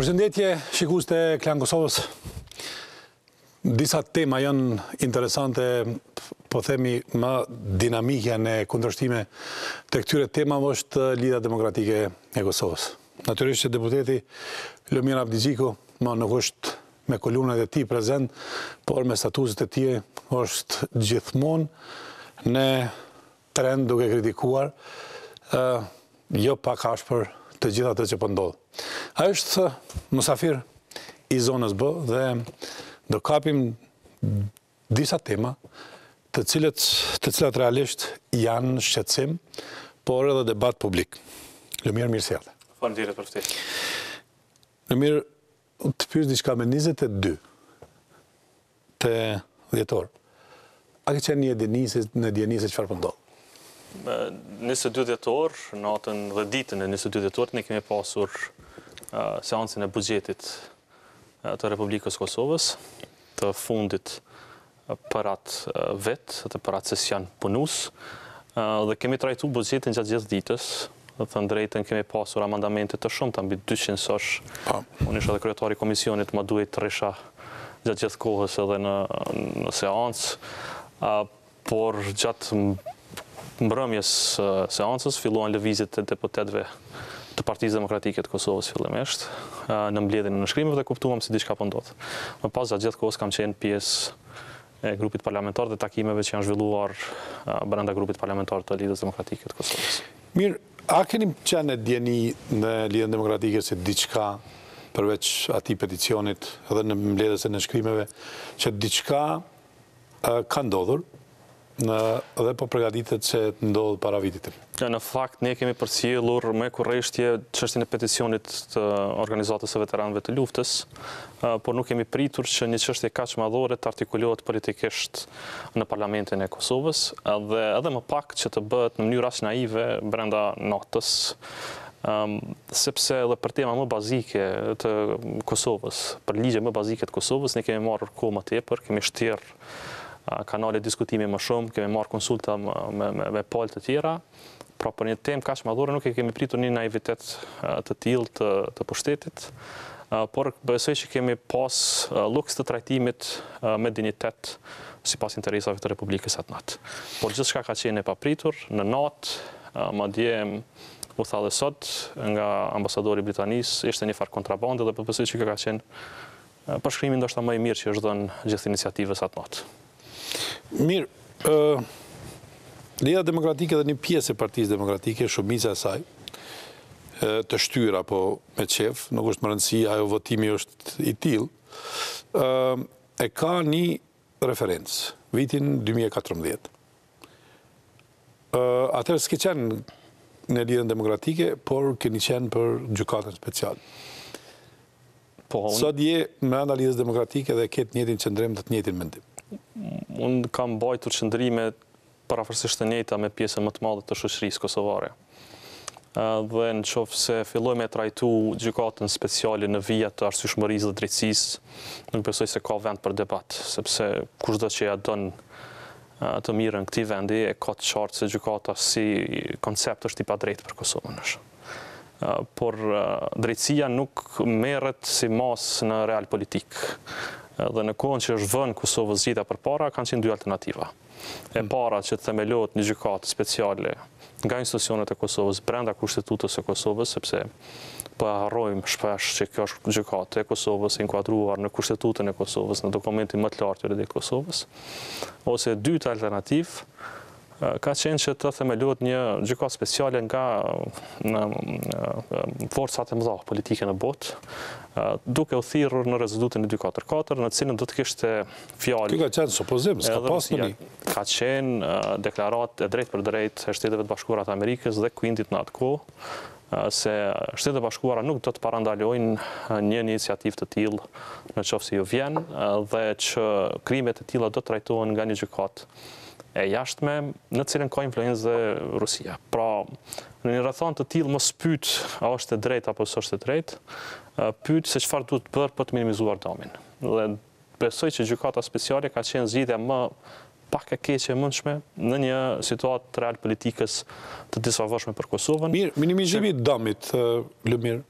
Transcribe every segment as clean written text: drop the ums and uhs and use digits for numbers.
Përshëndetje, shikues të Klan Kosovës. Disa tema janë interesante, po themi më dinamike në kundërshtime të këtyre temave është lidhja demokratike e Kosovës. Natyrisht që deputeti Lumir Abdixhiku nuk është me kolumnat e tij prezent, por me statuset e tij është gjithmonë në trend duke kritikuar jo pak ashpër të gjitha ato që po ndodh. Ai është musafir i zonës B dhe do kapim disa tema të cilat realisht janë shqetësim, por edhe debat publik. Lumir, mirë se erdhe. Faleminderit për ftesën. Lumir, të pyes diçka me 22 të dhjetor. A ke qenë në djenise çfarë po ndodh? 22 dhjetor, natën dhe ditën e 22 dhjetorit, ne kemi pasur seancën e buxhetit të Republikës Kosovës, të fundit për atë vit, për atë sesion punus, dhe kemi trajtuar buxhetin gjatë gjithë ditës. Dhe thënë drejtën, kemi pasur amandamente të shumta, mbi 200 sosh. Unë isha dhe kryetari i komisionit, më duhet të risha gjatë gjithë kohës edhe në seancë, por gjatë mbrëmjes seancës filluan lëvizjet e deputetëve të Partisë Demokratike të Kosovës fillimisht në mbledhjen e nënshkrimeve dhe kuptuam se diçka po ndodh. Më pas gjatë gjithë kohës kam qenë pjesë e grupit parlamentar dhe takimeve që janë zhvilluar brenda grupit parlamentar të Lidhjes Demokratike të Kosovës. Mirë, a keni qenë djeni në Lidhjen Demokratike se diçka përveç atij peticionit edhe në mbledhjes e nënshkrimeve që diçka ka ndodhur dhe po përgatitet se ndodh para vitit? Në fakt, ne kemi përcjellur me kurreshtje çështjen e peticionit të organizatës së veteranëve të luftës, por nuk kemi pritur që një çështje kaq madhore të artikulohet politikisht në Parlamentin e Kosovës, dhe edhe më pak që të bëhet në mënyrë aq naive brenda natës, sepse edhe për tema më bazike të Kosovës, për ligje më bazike të Kosovës, ne kemi marrë kohë më tepër, kemi shtrirë kanale diskutimi më shumë, kemi marrë konsulta me palë të tjera, pra për një temë kaq madhore nuk e kemi pritur një naivitet të tillë të pushtetit, por besoj që kemi pas luks të trajtimit me dinjitet sipas interesave të Republikës atë natë. Por gjithçka ka qenë e papritur, në natë, madje u tha dhe sot nga ambasadori i Britanisë, ishte një farë kontrabande dhe besoj që ka qenë përshkrimi ndoshta më i mirë që është dhënë gjithë iniciativës atë natë. Mirë, Lidhja Demokratike dhe një pjesë e Partisë Demokratike, shumica e saj, të shtyr apo me qef, nuk është më rëndësi, ajo votimi është i tillë, e ka një referencë, vitin 2014. Atëherë s'ke qenë në Lidhjen Demokratike, por keni qenë për gjykatën speciale. Sot je brenda Lidhjes Demokratike dhe ke të njëjtin qëndrim dhe të njëjtin mendim. Unë kam mbajtur qëndrime parafërsisht të njëjta me pjesën më të madhe të shoqërisë kosovare. Dhe nëse filloj me trajtu gjykatën speciale në vija të arsyeshmërisë dhe drejtësisë, nuk besoj se ka vend për debat, sepse kushdo që ja don të mirën këtij vendi e ka të qartë se gjykata si koncept është i padrejtë për Kosovën. Por drejtësia nuk merret si masë në real politik. Dhe në kohën që është vënë Kosovës zgjidhja përpara, kanë qenë dy alternativa. E para që të themelohet një gjykatë speciale nga institucionet e Kosovës brenda kushtetutës së Kosovës, sepse po harrojmë shpesh që kjo është gjykatë e Kosovës e inkuadruar në kushtetutën e Kosovës, në dokumentin më të lartë juridik të Kosovës. Ose dyta alternativë ka qenë që të themelohet një gjykatë speciale nga forcat e mëdha politike në botë, duke u thirrur në rezolutin e 244, në cilën do të kishte fjalë. Ky ka qenë supozim, s'ka pas në një. Ka qenë deklaratë e drejtë për drejtë e Shteteve të Bashkuara të Amerikës dhe Quintit në atë kohë, se Shtetet e Bashkuara nuk do të parandalojnë një iniciativë të tillë nëse ju vjen, dhe që krimet e tilla do të trajtohen nga një gjykatë e jashtme, në cilën ka influencë dhe Rusia. Pra, në një rrethon të tillë mos pyet a është e drejtë apo s'është e drejtë, pyet se çfarë duhet të bërë për të minimizuar dëmin. Dhe besoj që gjykata speciale ka qenë zgjidhja më pak e keqe e mundshme në një situatë real politikës të disfavorshme për Kosovën. Mirë, minimizimi i dëmit, Lumir,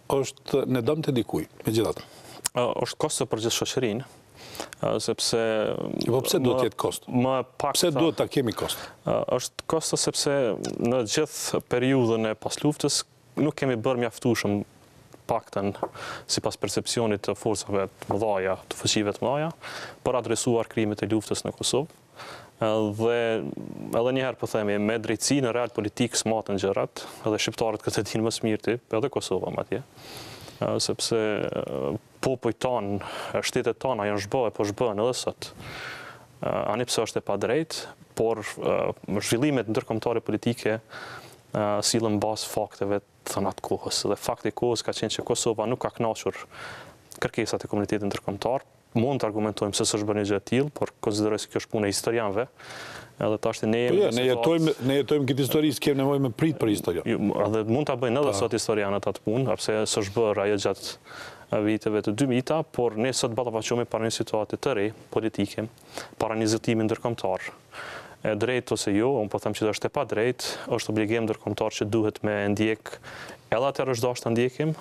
është në dëm të dikuj, megjithatë. Është kosto për gjithë shoqërinë, sepse... Po pse duhet të jetë kost? Pse duhet ta kemi kost? Është kosto sepse në gjithë periudhën e pas luftës nuk kemi bërë mjaftueshëm paktën sipas percepcionit të forcave të mëdha, të fuqive të mëdha, për adresuar krimet e luftës në Kosovë. Dhe edhe njëherë po themi, me drejtësi në real politikë s'matën gjërat, edhe shqiptarët këtë dinë më së miri, edhe Kosova atje, sepse popujt tanë, shtetet tona janë zhbëhe, po zhbëhen edhe sot. Ani pse është e padrejtë, por zhvillimet ndërkombëtare politike sillen bazë fakteve të atë kohës. Dhe fakti i kohës ka qenë që Kosova nuk ka kënaqur kërkesat e komunitetit ndërkombëtar. Mund të argumentojmë se s'është bërë një gjë e tillë, por konsideroj se kjo është punë e historianëve. Edhe tash ne ne jetojmë këtë histori, s'kem nevojë me prit për historia. Edhe mund ta bëjnë edhe sot historianët atë punë, pse s'është bërë ajo gjatë viteve të 2000-ta, por ne sot ballafaqohemi para një situate të re politike, para një zëtimi ndërkombëtar. E drejt ose jo, unë po them që është e pa drejt, është obligim ndërkombëtar që duhet me ndjek, edhe atëherë është dashur ta ndjekim,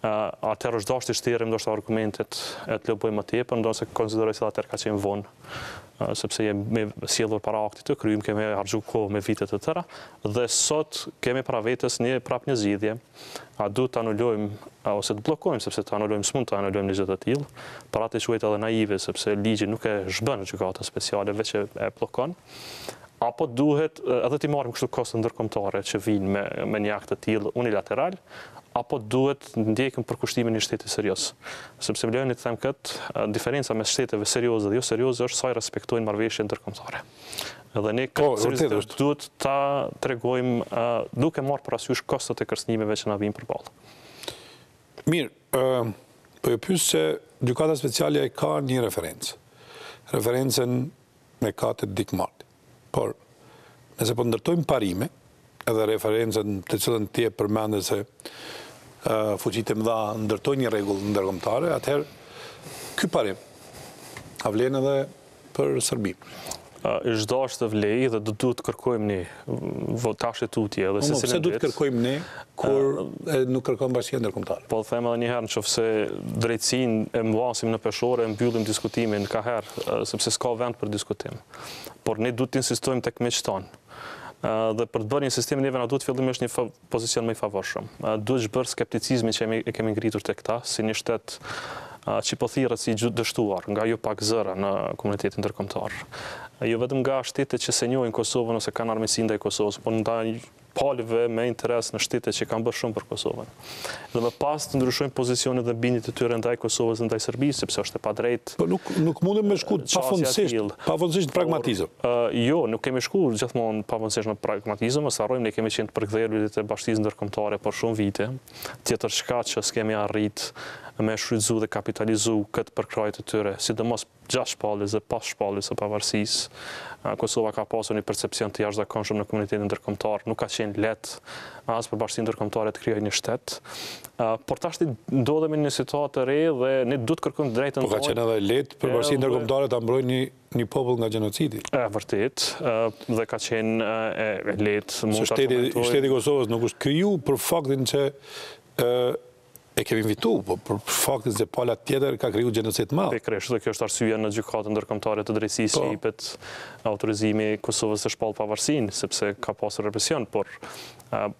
atëherë është dashur të shtjerrim ndoshta argumentet e të lëbojmë më tepër, ndoshta konsideroj se atëherë ka qenë vonë, sepse jemi sjellur para aktit të krym, kemi harxuar kohë me vite të tëra, dhe sot kemi para vetes prap një zgjidhje. A duhet të anulojmë ose të bllokojmë, sepse të anulojmë s'mund të anulojmë një gjë të tillë, për atë quhet edhe naive, sepse ligji nuk e zhbën gjykatën speciale, veç e bllokon. Apo duhet edhe të marrim kështu koste ndërkombëtare që vijnë me një akt të tillë unilateral, apo duhet ndjekim përkushtimin e shtetit serioz. Sepse më lejoni të them këtë, diferenca mes shteteve serioze dhe jo serioze është sa i respektojnë marrëveshjet ndërkombëtare. Edhe ne duhet ta tregojmë duke marrë parasysh kostot e kërcënimeve që na vijnë përballë. Mirë, po e pyes se gjykata speciale ka një referencë. Referencën me katët dikmarti. Por, nëse po ndërtojmë parime, edhe referencën të cilën ti e përmendë se fuqitë e mëdha ndërtojnë një rregull ndërkombëtare, atëherë ky parim a vlen edhe për Serbi. Është dashur të vlej dhe do duhet të kërkojmë ne votashe tutje edhe se pse duhet të kërkojmë ne kur nuk kërkon bashkia ndërkombëtare. Po them edhe një herë, nëse drejtësinë e mbasim në peshore, mbyllim diskutimin ka herë, sepse s'ka vend për diskutim. Por ne duhet të insistojmë tek miqtë tanë. Dhe për të bërë një sistem neve na duhet fillimisht një pozicion më i favorshëm. Duhet zhbërë skepticizmin që e kemi ngritur tek ta si një shtet që po thirret si dështuar nga jo pak zëra në komunitetin ndërkombëtar. Jo vetëm nga shtetet që se njohin Kosovën ose kanë armiqsi ndaj Kosovës, por ndaj palëve me interes në shtetet që kanë bërë shumë për Kosovën. Dhe më pas të ndryshojmë pozicionet dhe bindjet e tyre ndaj Kosovës dhe ndaj Serbisë, sepse është e padrejtë. Po nuk mundem me shku pafundësisht në pragmatizëm. Jo, nuk kemi shku gjithmonë pafundësisht në pragmatizëm, ose harrojmë ne kemi qenë të përkthyer të bashkisë ndërkombëtare për shumë vite. Tjetër shkaq që s'kemi arrit me shfrytzu dhe kapitalizu këtë përkrajt të tyre, sidomos gjatë shpalljes dhe pas shpalljes së pavarësisë. Kosova ka pasur një percepcion të jashtëzakonshëm në komunitetin ndërkombëtar, nuk ka qenë lehtë as për bashkinë ndërkombëtare të krijojë një shtet. Por tash ndodhemi në një situatë të re dhe ne duhet të kërkojmë drejtën. Po ka qenë edhe lehtë për bashkinë ndërkombëtare ta mbrojë një popull nga gjenocidi. Vërtet, dhe ka qenë e lehtë. Shteti i Kosovës nuk është kriju për faktin që e kemi invitu, po për faktin se pala tjetër ka kriju gjenocid të madh. Pikërisht, dhe kjo është arsyeja në gjykatën ndërkombëtare të drejtësisë që jepet autorizimi Kosovës të shpall pavarësinë, sepse ka pasur represion, por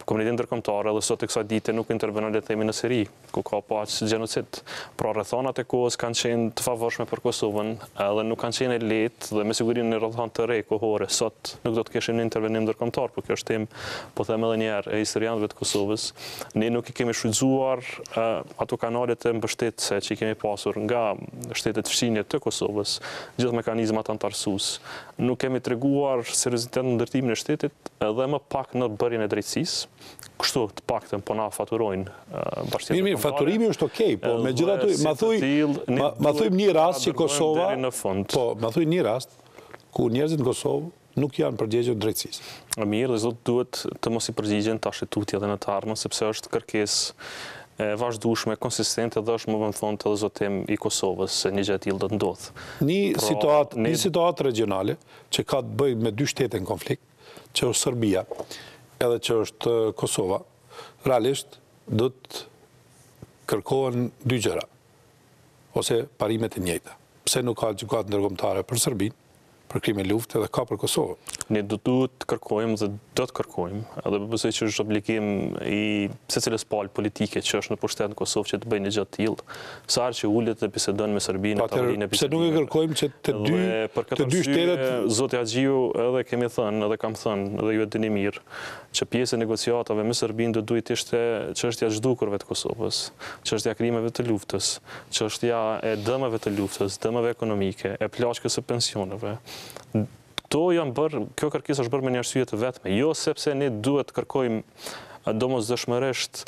komuniteti ndërkombëtar edhe sot e kësaj dite nuk intervenon le të themi në Siri, ku ka pasur gjenocid. Pra rrethonat e kohës kanë qenë të favorshme për Kosovën, edhe nuk kanë qenë lehtë dhe me siguri në rrethon të re kohore sot nuk do të kishim një intervenim ndërkombëtar, por kjo është temë, po them edhe një herë, e historianëve të Kosovës. Ne nuk i kemi shfrytzuar ato kanalet e mbështetëse që i kemi pasur nga shtetet fshinje të Kosovës, gjithë mekanizmat antarësues. Nuk kemi treguar seriozitet në ndërtimin e shtetit edhe më pak në bërjen e drejtësisë. Kështu të paktën po na faturojnë bashkësia. Mirë, faturimi është okej, po megjithatë ma thuj një rast që Kosova, po ma thuj një rast ku njerëzit në Kosovë nuk janë përgjegjur drejtësisë. Mirë, dhe zot duhet të mos i përgjigjen tash tutje dhe në të ardhmen, sepse është kërkesë vazhdueshme, konsistente dhe është më vonë thonë edhe zotim i Kosovës se një gjë e tillë do të ndodhë. Një situatë regionale që ka të bëjë me dy shtete në konflikt, që është Serbia edhe që është Kosova, realisht do të kërkohen dy gjëra, ose parimet e njëjta. Pse nuk ka gjykatë ndërkombëtare për Serbinë, për krime lufte dhe ka për Kosovën? Ne duhet të kërkojmë dhe do të kërkojmë, edhe besoj që është obligim i secilës palë politike që është në pushtet në Kosovë që të bëjnë një gjatë tillë, sa herë që ulet dhe bisedon me Serbinë, pse nuk e kërkojmë që të dy shtetet... Zoti Haxhiu edhe kemi thënë, edhe kam thënë, edhe ju e dini mirë, që pjesë e negociatave me Serbinë do duhet ishte çështja e zhdukurve të Kosovës, çështja e krimeve të luftës, çështja e dëmeve të luftës, dëmeve ekonomike, e plaçkës së pensioneve. Kjo kërkesë është bërë me një arsye të vetme, jo sepse ne duhet të kërkojmë domosdoshmërisht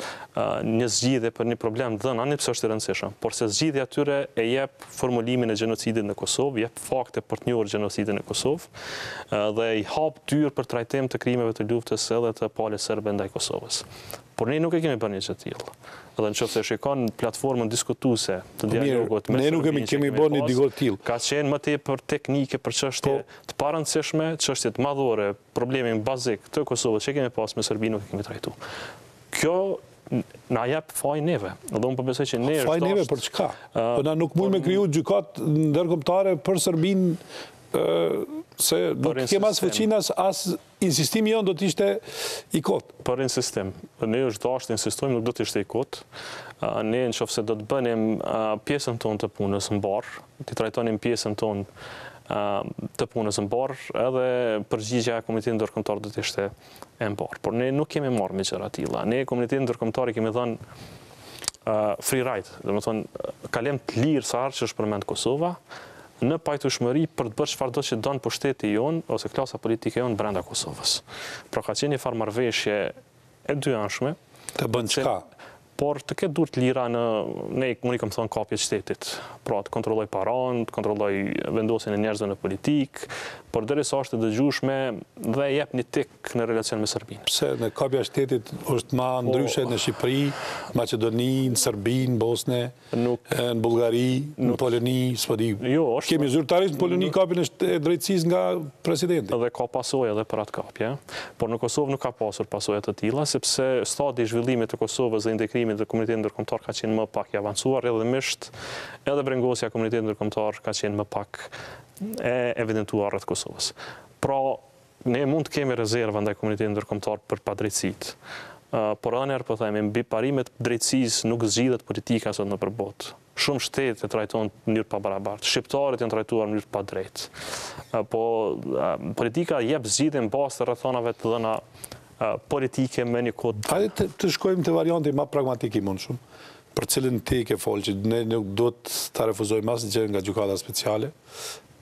një zgjidhje për një problem dhënë, ani pse është i rëndësishëm, por se zgjidhja atyre e jep formulimin e gjenocidit në Kosovë, jep fakte për të njohur gjenocidin në Kosovë dhe i hap dyrë për trajtim të krimeve të luftës edhe të palës serbe ndaj Kosovës. Por ne nuk e kemi bërë një gjë të tillë. Edhe nëse shikon platformën diskutuese të dialogut me ne nuk kemi bërë një dialog të tillë. Ka qenë më tepër teknike për çështje të parëndësishme, çështje të madhore, problemin bazik të Kosovës që kemi pas me Serbinë nuk e kemi trajtuar. Kjo na jep faj neve. Edhe unë po besoj që ne faj neve për çka? Po na nuk mund me kriju gjykatë ndërkombëtare për Serbinë se nuk kemë as fuqinë as insistimi jonë do të ishte i kotë. Për insistim. Ne është dashur të insistojmë, nuk do të ishte i kotë. Ne nëse do të bënim pjesën tonë të punës mbar, të trajtonim pjesën tonë të punës mbar, edhe përgjigjja e komunitetit ndërkombëtar do të ishte e mbar. Por ne nuk kemi marrë me gjëra të tilla. Ne komunitetin ndërkombëtar kemi dhënë free ride, domethënë kalem të lirë sa herë që është përmend Kosova, në pajtueshmëri për të bërë çfarëdo që don pushteti jon ose klasa politike jon brenda Kosovës. Pra ka qenë një farë marrëveshje e dyanshme. Të bën çka? Por të ketë dur të lira ne i kam thënë kapje të shtetit. Pra të kontrolloj paran, të kontrolloj vendosjen e njerëzve në politikë, por derisa është e dëgjueshme dhe jep një tik në relacion me Serbinë. Pse në kapja e shtetit është më ndryshe në Shqipëri, Maqedoni, në Serbinë, Bosnë, në Bullgari, në Poloni, s'po di. Kemi zyrtarisht në Poloni kapjen e drejtësisë nga presidenti. Dhe ka pasojë edhe për atë kapje, por në Kosovë nuk ka pasur pasojë të tilla, sepse stadi i zhvillimit të Kosovës dhe integrimit të komunitetit ndërkombëtar ka qenë më pak i avancuar, edhe brengosja e komunitetit ndërkombëtar ka qenë më pak e evidentuar rreth Kosovës. Pra, ne mund të kemi rezerva ndaj komunitetit ndërkombëtar për padrejtësitë. Por edhe herë po themi, mbi parimet drejtësisë nuk zgjidhet politika sot nëpër botë. Shumë shtete e trajtojnë në mënyrë pa barabartë. Shqiptarët janë trajtuar në mënyrë pa drejtë. Po politika jep zgjidhje në bazë të rrethonave të dhëna politike me një kod. Hajde të shkojmë te varianti më pragmatik i mundshëm, për cilën ti ke folë që ne nuk do të refuzojmë asgjë nga gjykata speciale,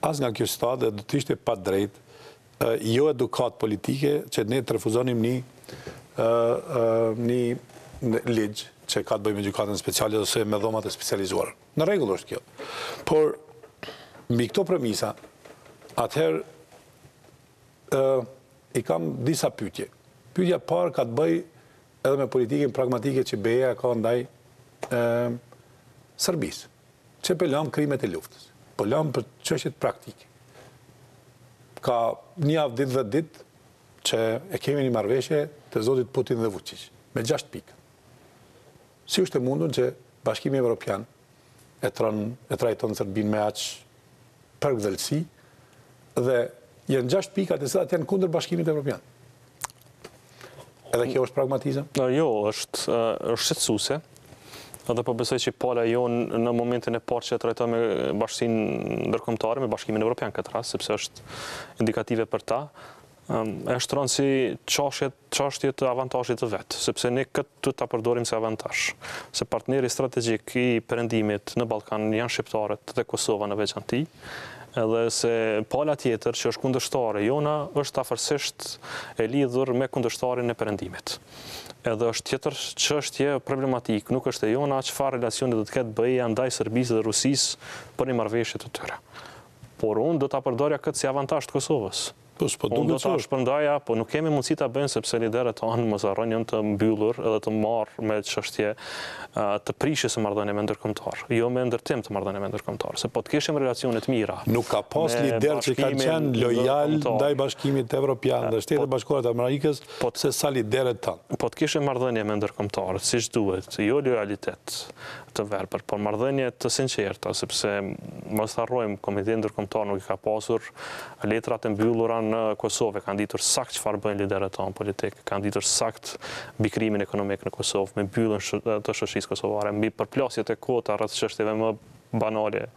as nga kjo stat dhe do të ishte pa drejt, jo edukat politike që ne të refuzonim një ligj që ka të bëjë me gjykatën speciale ose me dhomat e specializuar. Në rregull është kjo. Por mbi këto premisa, atëherë i kam disa pyetje. Pyetja parë ka të bëjë edhe me politikën pragmatike që BE-ja ka ndaj Serbisë, që po lëm krimet e luftës, po lëm për çështjet praktike. Ka një javë ditë dhe ditë që e kemi një marrëveshje të zotit Putin dhe Vučić, me 6 pikë. Si është e mundur që Bashkimi Evropian e trajton Serbinë me aq përgdhelësi dhe janë 6 pikat e cilat janë kundër Bashkimit Evropian? Edhe kjo është pragmatizëm? Jo, është shqetësuese. Edhe po besoj që pala jonë në momentin e parë që trajton me bashkinë ndërkombëtare, me Bashkimin Evropian këtë rast, sepse është indikative për ta, e shtron si çështje të avantazhit të vet, sepse ne këtë ta përdorim si avantazh. Se partneri strategjik i perëndimit në Ballkan janë shqiptarët dhe Kosova në veçantë. Edhe se pala tjetër që është kundërshtare jona është afërsisht e lidhur me kundërshtarin e perëndimit. Edhe është tjetër çështje problematik, nuk është e jona çfarë relacioni do të ketë BE-ja ndaj Serbisë dhe Rusisë për një marrëveshje të tyre. Por unë do ta përdorja këtë si avantazh të Kosovës. Unë do ta shpërndaja, po nuk kemi mundësi ta bëjmë sepse liderët tanë mos harrojnë janë të mbyllur edhe të marrë me çështje të prishjes së marrëdhënieve ndërkombëtar, jo me ndërtim të marrëdhënieve ndërkombëtar. Se po të kishim relacione të mira. Nuk ka pas lider që kanë qenë lojal ndaj Bashkimit Evropian dhe Shtetet Bashkuara të Amerikës se sa liderët tanë. Po të kishim marrëdhënie me ndërkombëtarët siç duhet, jo lojalitet të verbër, por marrëdhënie të sinqerta, sepse mos harrojmë Komiteti Ndërkombëtar nuk i ka pasur letrat e mbyllura në Kosovë, kanë ditur sakt çfarë bëjnë liderët tanë politik, kanë ditur sakt bikrimin ekonomik në Kosovë, me mbylljen të shoqërisë kosovare, mbi përplasjet e kota rreth çështjeve më banale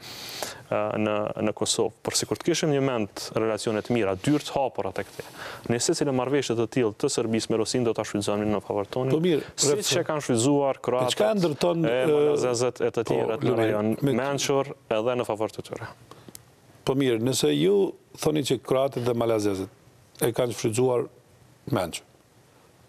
në Kosovë. Por sikur të kishim një mend relacione të mira, dyert hapura tek te. Në secilë marrëveshje të tillë të Serbisë me Rusinë do ta shfrytëzonin në favor tonë. Siç e kanë shfrytëzuar kroatët, çka ndërton malazezët e të tjerët në rajon mençur edhe në favor të tyre. Po mirë, nëse ju thoni që kroatët dhe malazezët e kanë shfrytëzuar mençur,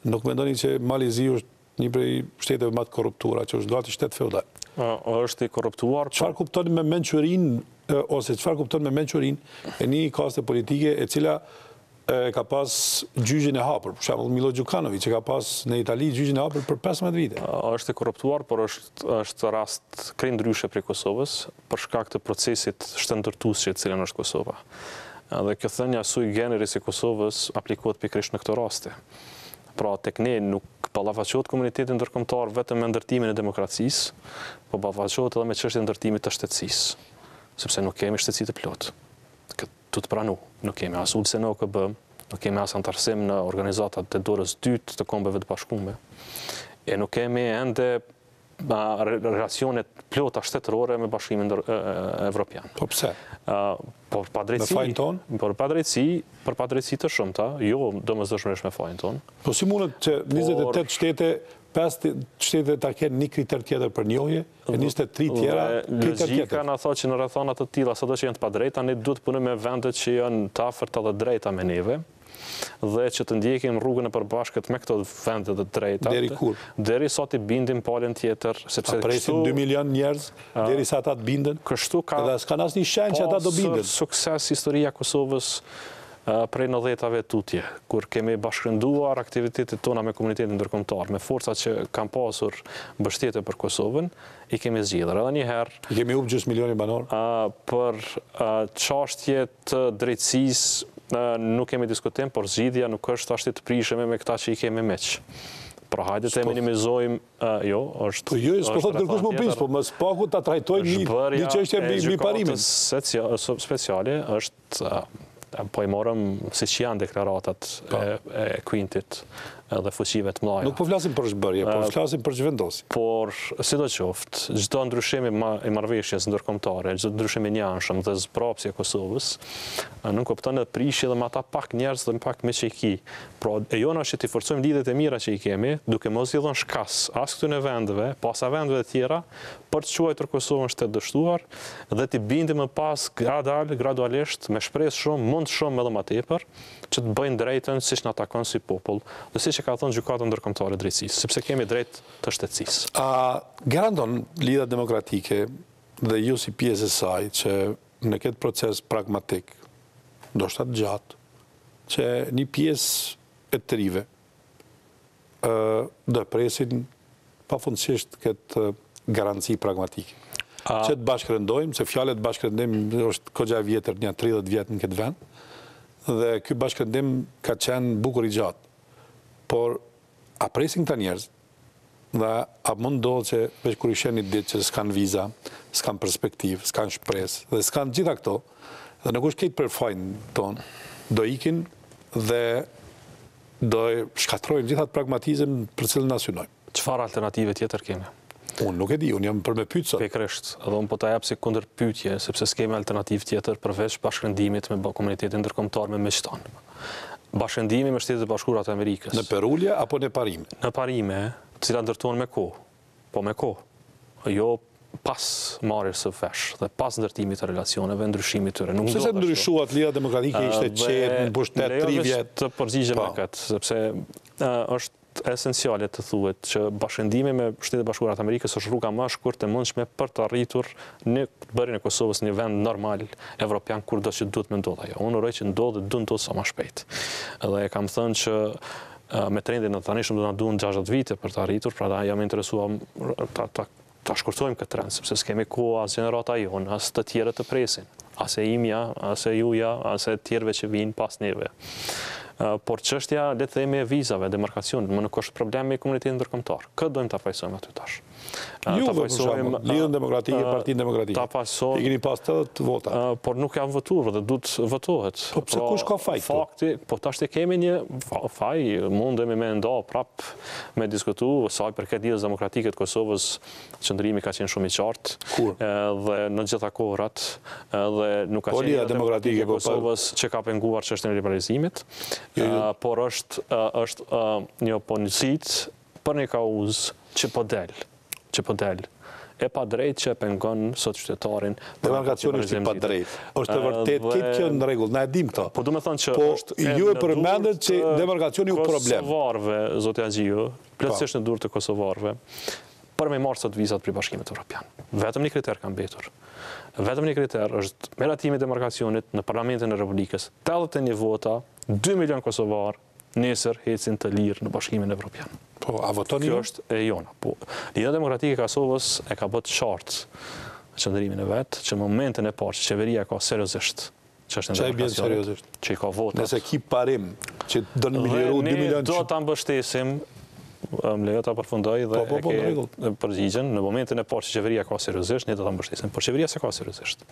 nuk mendoni që Maleziu është një prej shteteve më të korruptuara, që është gati shtet feudal? Është i korruptuar. Çfarë kupton me mençurinë ose çfarë kupton me mençurinë e një kaste politike e cila ka pas gjyqin e hapur, për shembull Milo Đukanović që ka pas në Itali gjyqin e hapur për 15 vite. Është i korruptuar, por është rast krejndryshe prej Kosovës për shkak të procesit shëndërtues që cilën është Kosova. Dhe kjo thënia sui generis e Kosovës aplikohet pikërisht në këtë raste. Pra tek ne nuk ballafaqohet komuniteti ndërkombëtar vetëm me ndërtimin e demokracisë, po ballafaqohet edhe me çështjen e ndërtimit të shtetësisë, sepse nuk kemi shtetësi të plotë. Këtë të pranu, nuk kemi as ulse në OKB, nuk kemi as antarësim në organizatat të dorës dytë të kombeve të bashkuara, e nuk kemi ende relacione plota shtetërore me Bashkimin Evropian. Po pse? Por pa drejtësi. Me fajin tonë? Për pa drejtësi të shumta, jo domosdoshmërisht me fajin tonë. Po si mundet që 28 shtete, 5 shtete ta kenë një kriter tjetër për njohje, e 23 tjera kriter tjetër? Logjika na thotë që në rrethana të tilla, sado që janë të padrejta, ne duhet të punojmë me vendet që janë të afërt edhe drejta me neve, dhe që të ndjekim rrugën e përbashkët me këto vende të drejta. Deri kur? Deri sa të bindim palën tjetër, sepse a presin 2 milion njerëz deri sa ata të binden? Kështu ka. Edhe s'kan asnjë shenjë që ata do binden. Sukses historia Kosovës prej 90-ave tutje, kur kemi bashkënduar aktivitetet tona me komunitetin ndërkombëtar, me forcat që kanë pasur mbështetje për Kosovën, i kemi zgjidhur. Edhe një herë i kemi humbur gjys milioni banor. Për çështje të drejtësisë nuk kemi diskutim, por zgjidhja nuk është ashtu të prishme me këta që i kemi meq. Pra hajde të minimizojmë, jo, është... Po jo, s'po thotë kërkush më prish, po më spaku ta trajtojnë një çështje mbi parimin. Speciale është, po i morëm si që janë deklaratat e Quintit dhe fuqive të mëdha. Nuk po flasim për zbërje, po flasim për ç'vendosi. Por sidoqoftë, çdo ndryshim i marrëveshjes ndërkombëtare, çdo ndryshim i njanshëm dhe zbrapsje e Kosovës, nuk kupton edhe prishje dhe me ata pak njerëz dhe pak me çeki. Pra, e jona është që të forcojmë lidhjet e mira që i kemi, duke mos i dhënë shkas as këtyre vendeve, pas vendeve të tjera, për të quajtur Kosovën shtet dështuar dhe të bindim më pas gradualisht me shpresë shumë, mund shumë edhe më tepër, që të bëjnë drejtën siç na takon si popull, dhe siç e ka thënë gjykata ndërkombëtare e drejtësisë, sepse kemi drejt të shtetësisë. A garanton lidhja demokratike dhe ju si pjesë e saj që në këtë proces pragmatik, ndoshta të gjatë, që një pjesë e të rive do presin pafundësisht këtë garanci pragmatike. Që të bashkërendojmë, se fjalët bashkërendim është kogja e vjetër, një 30 vjet në këtë vend, dhe ky bashkërendim ka qenë bukur i gjatë. Por a presin këta njerëz dhe a mund ndodhë që veç kur i shenë një ditë që s'kan viza, s'kan perspektiv, s'kan shpresë, dhe s'kan gjitha këto, dhe nuk është këtë për fajnë tonë, do ikin dhe do shkatrojnë gjithat pragmatizëm për cilën na synojmë. Çfarë alternative tjetër kemi? Unë nuk e di, unë jam për me pyetje sot. Pikërisht, edhe unë po ta jap si kundër pyetje, sepse s'kemi alternativë tjetër përveç bashkëndimit me komunitetin ndërkombëtar me miqtan. Bashkëndimi me Shtetet e Bashkuara të Amerikës. Në perulje apo në parime? Në parime, të cilat ndërtohen me kohë. Po me kohë. Jo pas marrjes së vesh dhe pas ndërtimit të relacioneve, ndryshimit tyre. Nuk se ndryshuat lidhja demokratike ishte qetë në pushtet 3 vjet. Të përgjigjem me këtë, sepse është është esenciale të thuhet që bashkëndimi me Shtetet Bashkuara të Amerikës është rruga më e shkurtë e mundshme për të arritur në bërjen e Kosovës një vend normal evropian kurdo që duhet më ndodh ajo. Unë uroj që ndodh dhe do ndodh sa më shpejt. Dhe kam thënë që me trendin e tanishëm do na duhen 60 vite për të arritur, prandaj jam interesuar ta shkurtojmë këtë trend, sepse s'kemi kohë as gjenerata jonë, as të tjerë të presin, as e imja, as e juja, as e tjerëve që vinë pas neve. Por çështja le të themi e vizave, demarkacionit, më nuk është problem me komunitetin ndërkombëtar. Kë dojmë ta pajsojmë aty tash? Juve për shembull, Lidhja Demokratike, Partinë Demokratike. Ta pajsojmë. I keni pas 80 vota. Por nuk janë votuar dhe duhet votohet. Po pse kush ka faj këtu? Fakti, po tash kemi një faj, mundemi me nda prap me diskutu sa i përket Lidhjes Demokratike të Kosovës, qëndrimi ka qenë shumë i qartë. Kur? Dhe në gjitha kohërat dhe nuk ka qenë Lidhja Demokratike e Kosovës që ka penguar çështën e liberalizimit. Por është një opozit për një kauzë që po del. E pa drejt që pengon sot qytetarin. Demarkacioni është i pa drejt. Është e vërtet këtë që në rregull, na e dim këto. Po du me thonë që është ju e përmendet që demarkacioni u problem. Kosovarëve, zoti Agjiu, plotësisht në durë të kosovarëve, për me marrë sot vizat për Bashkimit Evropian. Vetëm një kriter ka mbetur. Vetëm një kriter është me ratimi i demarkacionit në Parlamentin e Republikës. 81 vota, 2 milion kosovarë nesër hecin të lirë në Bashkimin Evropian. Po, a votoni ju? Kjo është e jona. Po, Lidhja Demokratike e Kosovës e ka bërë qartë qëndrimin e vetë, që në momentin e parë që qeveria ka seriozisht çështën e demarkacionit, që i ka votat. Nëse ki parim që do në miliru 2 milion... Do ta mbështesim, më lejo ta përfundoj dhe e ke përgjigjen, në momentin e parë që qeveria ka seriozisht, ne do ta mbështesim, por qeveria se ka seriozisht.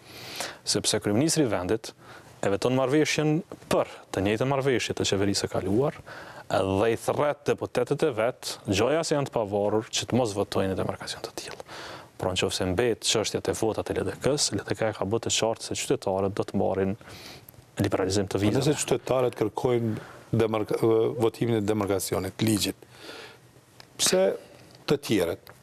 Sepse kryeministri i vendit e veton marrëveshjen për të njëjtën marrëveshje të qeverisë së kaluar dhe i thret deputetët e vet, gjoja se janë të pavarur që të mos votojnë demarkacion të tillë. Pra nëse mbet çështjet e votat e LDK-s, LDK ka bërë të qartë se qytetarët do të marrin liberalizim të vizave. Nëse qytetarët kërkojnë votimin e demarkacionit, ligjit, pse të tjerët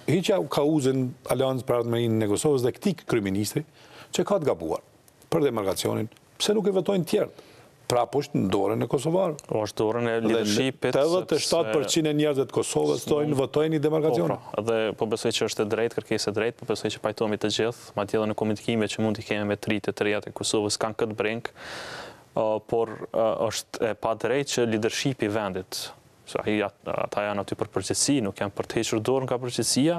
hiqja kauzën Aleancë për Ardhmërinë e Kosovës dhe këtij kryeministri që ka të gabuar për demarkacionin, pse nuk e votojnë tjerët? Prapë është në dorën e kosovarë. Është dorën e leadershipit. 87% e njerëzit të Kosovës votojnë i demarkacionin. Dhe po besoj që është e drejtë, kërkesë e drejtë, po besoj që pajtohemi të gjithë, madje edhe në komunikime që mund t'i kemi me tritë të reja të Kosovës kanë këtë breng, por është e pa drejtë që leadershipi i vendit, ata janë aty për përgjegjësi, nuk janë për të hequr dorën nga përgjegjësia,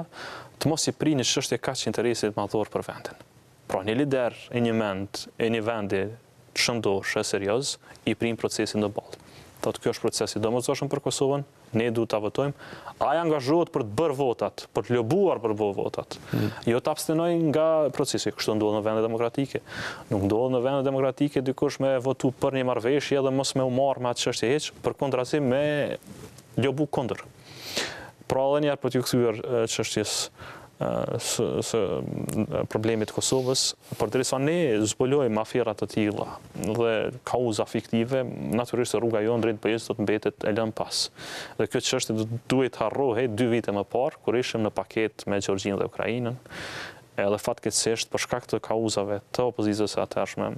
të mos i prinë çështje kaq interesit madhor për vendin. Pra një lider e një vendi shëndosh e serioz i prim procesin në ballë. Thotë kjo është procesi domosdoshëm për Kosovën, ne duhet ta votojmë. Ai angazhohet për të bërë votat, për të lobuar për bërë votat. Jo të abstenojë nga procesi, kështu ndodh në vende demokratike. Nuk ndodh në vende demokratike dikush me votu për një marrëveshje dhe mos me u marr me atë çështje hiç, përkundrazi me lobu kundër. Pra edhe një herë për t'ju kthyer çështjes së problemit Kosovës, përderisa ne zbulojmë afera të tilla dhe kauza fiktive, natyrisht rruga jonë drejt përgjithësisht do të mbetet e lënë pas. Dhe kjo çështje duhet harrohej 2 vite më parë, kur ishim në paketë me Gjergjinë dhe Ukrainën, edhe fatkeqësisht për shkak të kauzave të opozitës së atëhershme,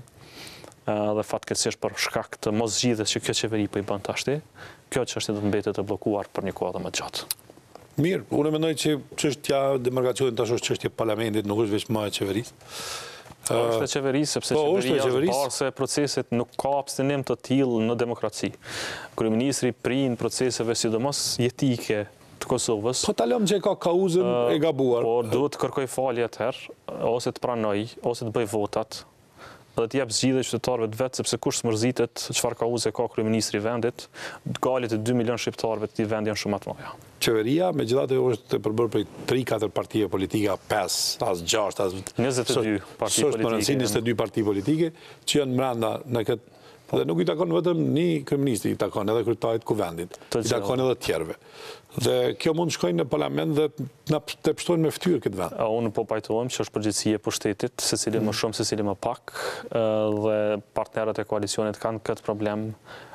dhe fatkeqësisht për shkak të moszgjidhjes që kjo qeveri po i bën tashti, kjo çështje do të mbetet e bllokuar për një kohë më gjatë. Mirë, unë mendoj që çështja e demarkacionit tash është çështje e parlamentit, nuk është vetëm e qeverisë. Është e qeverisë, sepse qeveria parse proceset nuk ka abstenim të tillë në demokraci. Kryeministri prin proceseve sidomos jetike të Kosovës. Po ta lëm që ka kauzën e gabuar. Po duhet të kërkoj falje atëherë, ose të pranoj, ose të bëj votat, dhe t'jap zgjidhje qytetarëve të vet, sepse kush smërzitet çfarë kauze ka kryeministri i vendit, galet e 2 milion shqiptarëve të këtij vendi janë shumë të mëdha. Qeveria megjithatë është e përbërë prej 3-4 partive politike, 5, as 6, as 22 parti politike. 22 parti politike që janë brenda në këtë. Dhe nuk i takon vetëm një kryeministri, i takon edhe kryetarit kuvendit, i takon edhe tjerëve. Dhe kjo mund të shkojnë në parlament dhe na të pështojnë me fytyrë këtë vend. Unë po pajtohem që është përgjegjësia e pushtetit, secili më shumë, secili më pak, dhe partnerët e koalicionit kanë këtë problem,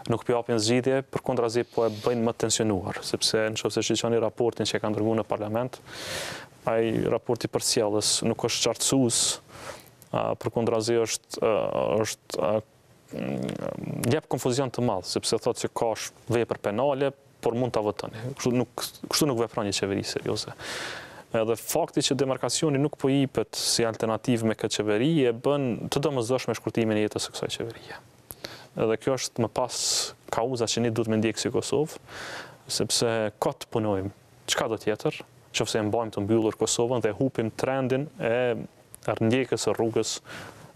nuk po japin zgjidhje, përkundrazi po e bëjnë më tensionuar, sepse nëse shqetësoni raportin që kanë dërguar në parlament, ai raporti përcjellës nuk është qartësues, përkundrazi është jep konfuzion të madh, sepse thotë që ka vepër penale, por mund ta votoni. Kështu nuk vepron një qeveri serioze. Edhe fakti që demarkacioni nuk po jipet si alternativë me këtë qeveri e bën të domosdoshme shkurtimin e jetës së kësaj qeverie. Edhe kjo është më pas kauza që ne duhet me ndjekë si Kosovë, sepse ka të punojmë. Çka do tjetër? Nëse e mbajmë të mbyllur Kosovën dhe hupim trendin e ndjekjes së rrugës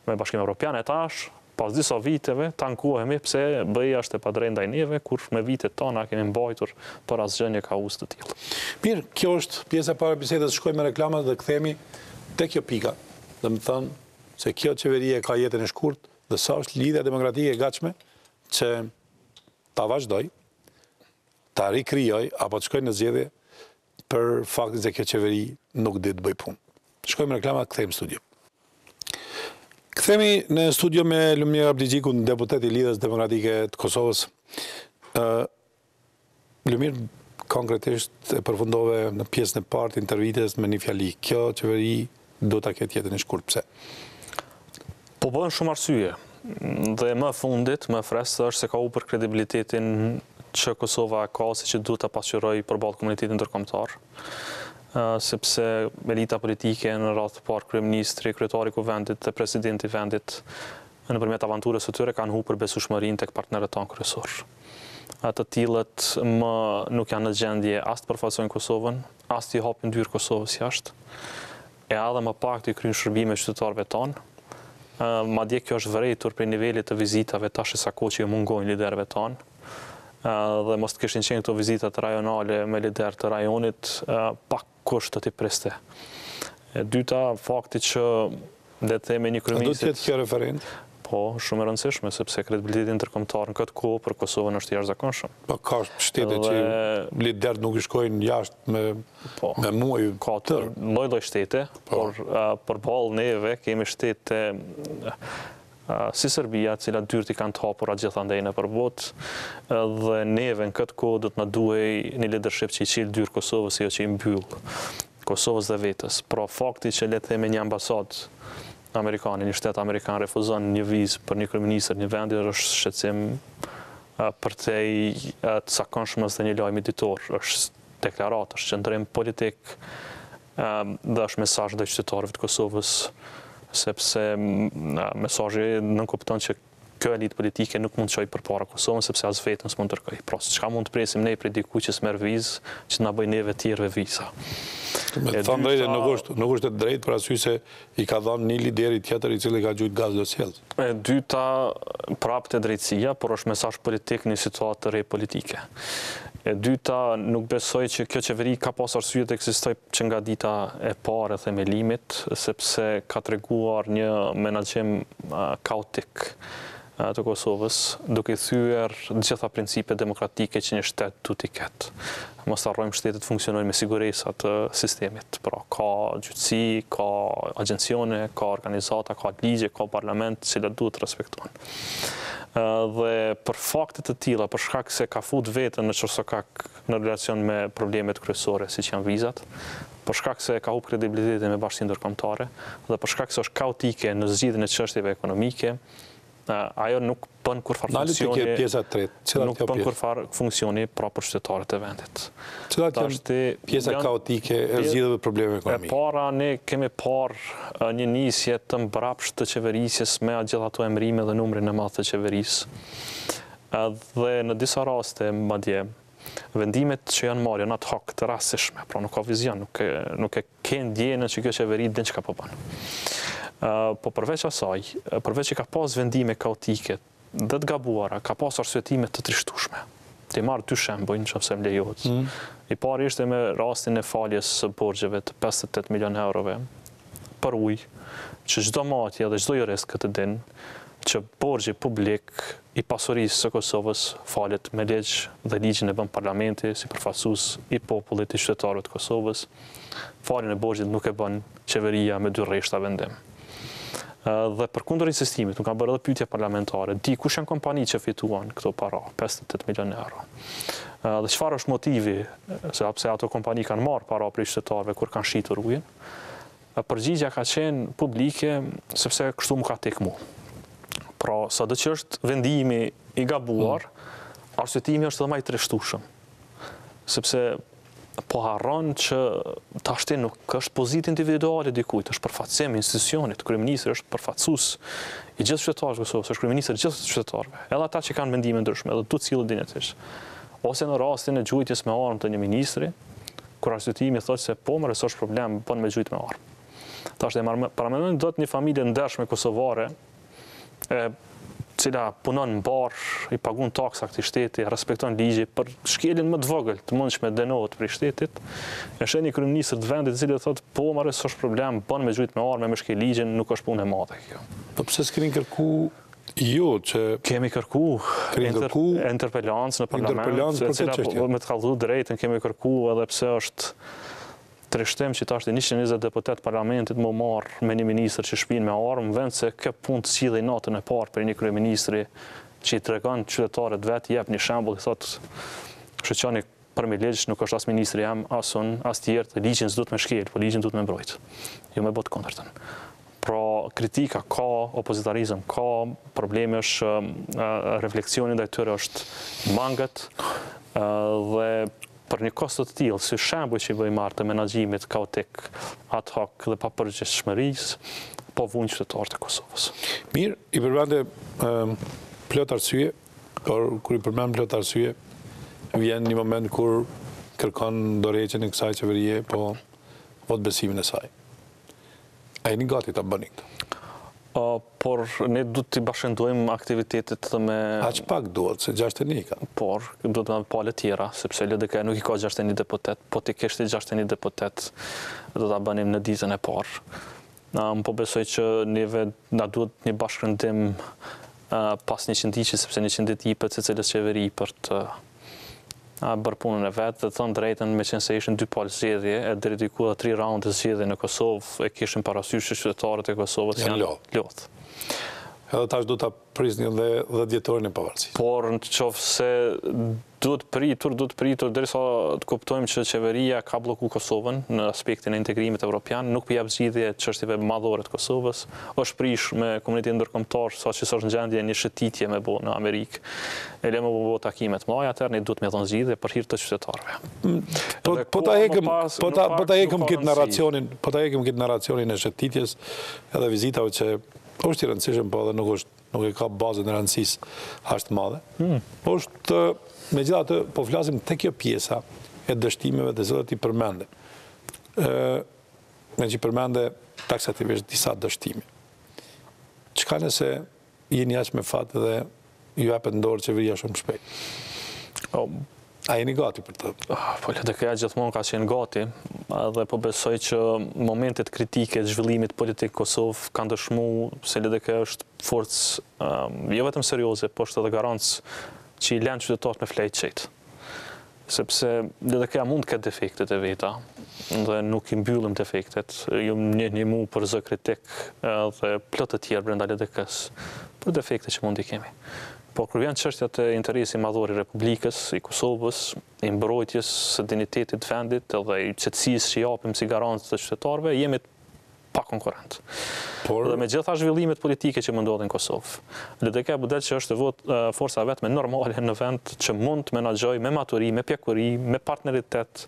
me Bashkimin Evropian, e tash pas disa viteve tankohemi pse BE-ja është e padrejtë ndaj neve, kur me vitet tona kemi mbajtur për asgjë një kauzë të tillë. Mirë, kjo është pjesa e parë e bisedës, shkojmë me reklamat dhe kthehemi te kjo pika. Domethënë se kjo qeveri ka jetën e shkurtë dhe sa është lidhja demokratike e gatshme që ta vazhdoj, ta rikrijoj apo të shkojë në zgjedhje për faktin se kjo qeveri nuk di të bëj punë. Shkojmë me reklamat, kthehemi në studio. Kthehemi në studio me Lumir Abdixhiku, deputet i Lidhjes Demokratike të Kosovës. Lumir, konkretisht e përfundove në pjesën e parë të intervistës me një fjali. Kjo qeveri do ta ketë jetën e shkurtë. Pse? Po bën shumë arsye. Dhe më fundit, më freskët është se ka humbur kredibilitetin që Kosova ka, si që duhet ta pasqyrojë përballë komunitetit ndërkombëtar. Sepse elita politike në radhë të parë kryeministri, kryetari i kuvendit dhe presidenti i vendit nëpërmjet avanturës së tyre kanë humbur besueshmërinë tek partnerët tanë kryesor. Të tillët nuk janë në gjendje as të përfaqësojnë Kosovën, as të hapin dyrë Kosovës jashtë, e edhe më pak të kryejnë shërbime qytetarëve tanë. Madje kjo është vërejtur për nivelit të vizitave tash sa kohë që mungojnë liderëve tanë. Dhe mos të kishin qenë këto vizitat rajonale me lider të rajonit, pak kusht të t'i priste. E dyta, fakti që dhe të themi një kryeministit... Do t'jetë kjo referent? Po, shumë e rëndësishme, sepse kredibiliteti ndërkombëtar në këtë kohë për Kosovën është jashtëzakonshëm. Po ka shtete që liderët nuk i shkojnë jashtë me muaj ka të lloj-lloj shtete, por përballë neve kemi shtete si Serbia, cilat dyrt i kanë të hapura gjithandej nëpër botë, dhe neve në këtë kohë do të na duhej një leadership që i qil dyrë Kosovës, jo që i mbyll Kosovës dhe vetës. Pra fakti që le të themi një ambasadë amerikane, një shtet amerikan refuzon një vizë për një kryeministër një vendi është shqetësim për te të zakonshmës dhe një lajm editor, është deklaratë, është qëndrim politik dhe është mesazh ndaj qytetarëve të Kosovës, sepse mesazhi nënkupton që kjo elitë politike nuk mund të çojë përpara Kosovën sepse as vetëm s'mund të kërkojë. Pra, çka mund të presim ne prej dikujt që s'merr vizë, që na bëjnë neve të tjerëve viza. Me të thënë drejtë, nuk është e drejtë për arsye se i ka dhënë një lideri tjetër i cili ka gjujt gaz do sjellë. E dyta, prapë të drejtësia, por është mesazh politik në situatë të re politike. E dyta, nuk besoj që kjo qeveri ka pas arsye të ekzistojë që nga dita e parë e themelimit, sepse ka treguar një menaxhim kaotik të Kosovës, duke thyer gjitha principet demokratike që një shtet duhet të ketë. Mos harrojmë shtetet funksionojnë me siguresa të sistemit. Pra, ka gjyqësi, ka agjencione, ka organizata, ka ligje, ka parlament, që duhet të respektohen. Dhe për fakte të tilla, për shkak se ka fut veten në çorsokak në relacion me problemet kryesore siç janë vizat, për shkak se ka humbur kredibilitetin me bashkinë ndërkombëtare dhe për shkak se është kaotike në zgjidhjen e çështjeve ekonomike, ajo nuk bën kurfar funksioni. Pjesa e tretë. Nuk bën kurfar funksioni pra për qytetarët e vendit. Cilat janë pjesa kaotike e zgjidhjeve problemeve ekonomike? E para, ne kemi parë një nisje të mbrapsht të qeverisjes me gjithë ato emrime dhe numrin e madh të qeverisë. Dhe në disa raste, madje, vendimet që janë marrë janë ad hoc të rastishme, pra nuk ka vizion, nuk e ke ndjenën që kjo qeveri din çka po bën. Po përveç asaj, përveç që ka pas vendime kaotike dhe të gabuara, ka pas arsyetime të trishtueshme. Të marr dy shembuj nëse më lejohet. I pari ishte me rastin e faljes së borxheve të 58 milion eurove për ujë, që çdo matje dhe çdo jurist këtë din, që borxhi publik i pasurisë së Kosovës falet me ligj dhe ligjin e bën parlamenti si përfaqësues i popullit i qytetarëve të Kosovës. Faljen e borxhit nuk e bën qeveria me dy rreshta vendim. Dhe përkundër insistimit, nuk kanë bërë edhe pyetje parlamentare, di kush janë kompani që fituan këto para, 58 milion euro. Dhe çfarë është motivi se pse ato kompani kanë marrë para prej qytetarëve kur kanë shitur ujin? Përgjigjja ka qenë publike sepse kështu më ka tek mua. Pra, sado që është vendimi i gabuar, arsyetimi është edhe më i trishtueshëm. Sepse po harron që tashti nuk është pozitë individuale dikujt, është përfaqësim i institucionit, kryeministri është përfaqësues i gjithë qytetarëve të Kosovës, është kryeministri i gjithë qytetarëve, edhe ata që kanë mendime ndryshme, edhe tu cilët dinjetarisht. Ose në rastin e gjujtjes me armë të një ministri, kur arsyetimi thotë se po më s'është problem, bën me gjujt me armë. Tash paramendojmë do të një familje ndershme kosovare, cila punon në bar, i pagun taksa këtij shteti, respekton ligji për shkeljen më të vogël të mundshme dënohet për shtetit. Është një kryeminist të vendit i cili thotë po më s'është problem, bën me gjujt me armë, me shkel ligjin, nuk është punë e madhe kjo. Po pse s'keni kërku jo që kemi kërku interpelancë në parlament, me të kallëzu drejtën kemi kërku edhe pse është trishtim që tash 120 deputet parlamentit më marrë me një ministër që shpinë me armë, vend se kë punë të cilë i natën e parë për një kryeministri që i tregon qytetarët vetë, jep një shembull, i thotë shoqani për me ligj nuk është as ministri jam, as unë, as tjerë, ligjin s'duhet me shkel, po ligjin duhet me mbrojt. Jo me bot kundërtën. Pra kritika ka, opozitarizëm ka, problemi është refleksioni ndaj tyre është mangët dhe për një kosto të tillë, si shembull që i bëjmë marrë të menaxhimit kaotik, ad hoc dhe pa përgjegjësisë, po vujnë qytetarët e Kosovës. Mirë, i përmende plot arsye, kur i përmend plot arsye, vjen një moment kur kërkon dorëheqjen e kësaj qeverie, po vot besimin e saj. A jeni gati ta bëni këtë? Por ne duhet të bashkëndojmë aktivitetet me... Aq pak duhet, se 61 ka. Por, duhet me pale tjera, sepse LDK nuk i ka 61 deputet, po të kishte 61 deputet, do ta bënim në ditën e parë. Po besoj që neve na duhet një bashkëndim pas 100 ditë, sepse 100 ditë jepet secilës qeveri për të bërë punën e vetë, dhe thënë drejtën me qenë se ishin 2 palë zgjedhje, e deri diku dhe 3 raunde zgjedhje në Kosovë, e kishin parasysh që qytetarët e Kosovës janë lodhë. Edhe tash do ta prisnin dhe 10 e pavarësisë. Por në qoftë se duhet pritur derisa të kuptojmë që qeveria ka blloku Kosovën në aspektin e integrimit evropian, nuk po jap zgjidhje çështjeve madhore të Kosovës, është prish me komunitetin ndërkombëtar saqë është në gjendje një shëtitje me bo në Amerikë. E lëmë bo takime të mëdha, atëherë ne duhet me dhënë zgjidhje për hir të qytetarëve. Po ta heqëm këtë narracionin e shëtitjes edhe vizitave që është i rëndësishëm, po edhe nuk e ka bazën e rëndësisë ashtë madhe. Është, megjithatë, po flasim tek kjo pjesa e dështimeve të cilat i përmende. Me që i përmende taksativisht disa dështime. Çka nëse jeni aq me fat dhe ju japet dorë qeveria shumë shpejt? A jeni gati për të? Po LDK-ja gjithmonë ka qenë gati, dhe po besoj që momentet kritike të zhvillimit politik Kosovë kanë dëshmuar se LDK është forcë jo vetëm serioze, por është edhe garancë që i lën qytetarët me flejt qetë. Sepse LDK-ja mund të ketë defektet e veta, dhe nuk i mbyllim defektet. Ju një mu për zë kritik dhe plot të tjerë brenda LDK-s për defekte që mund i kemi. Po kur vjen çështja të interesi madhor i Republikës, i Kosovës, i mbrojtjes së dinjitetit vendit edhe i qetësisë që japim si garancë të qytetarëve, jemi pa konkurrent. Dhe me gjitha zhvillimet politike që më ndodhin në Kosovë, LDK budet që është forca vetme normale në vend që mund të menaxhoj me maturi, me pjekuri, me partneritet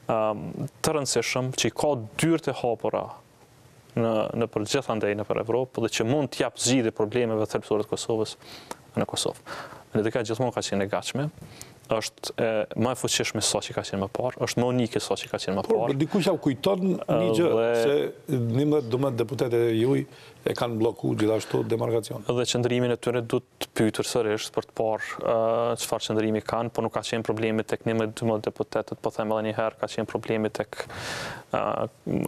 të rëndësishëm, që i ka dyrë të hapura në për gjithandej në për Evropë, dhe që mund të jap zgjidhje problemeve thelbësore të Kosovës në Kosovë. LDK gjithmonë ka qenë e gatshme, është më e fuqishme sa që ka qenë më parë, është më unike sa që ka qenë më parë. Por dikush ja kujton një gjë se 12 deputetët e juaj e kanë bllokuar gjithashtu demarkacion. Dhe qëndrimin e tyre duhet të pyetur sërish për të parë çfarë qëndrimi kanë, por nuk ka qenë problemi tek 12 deputetët, po them edhe një herë ka qenë problemi tek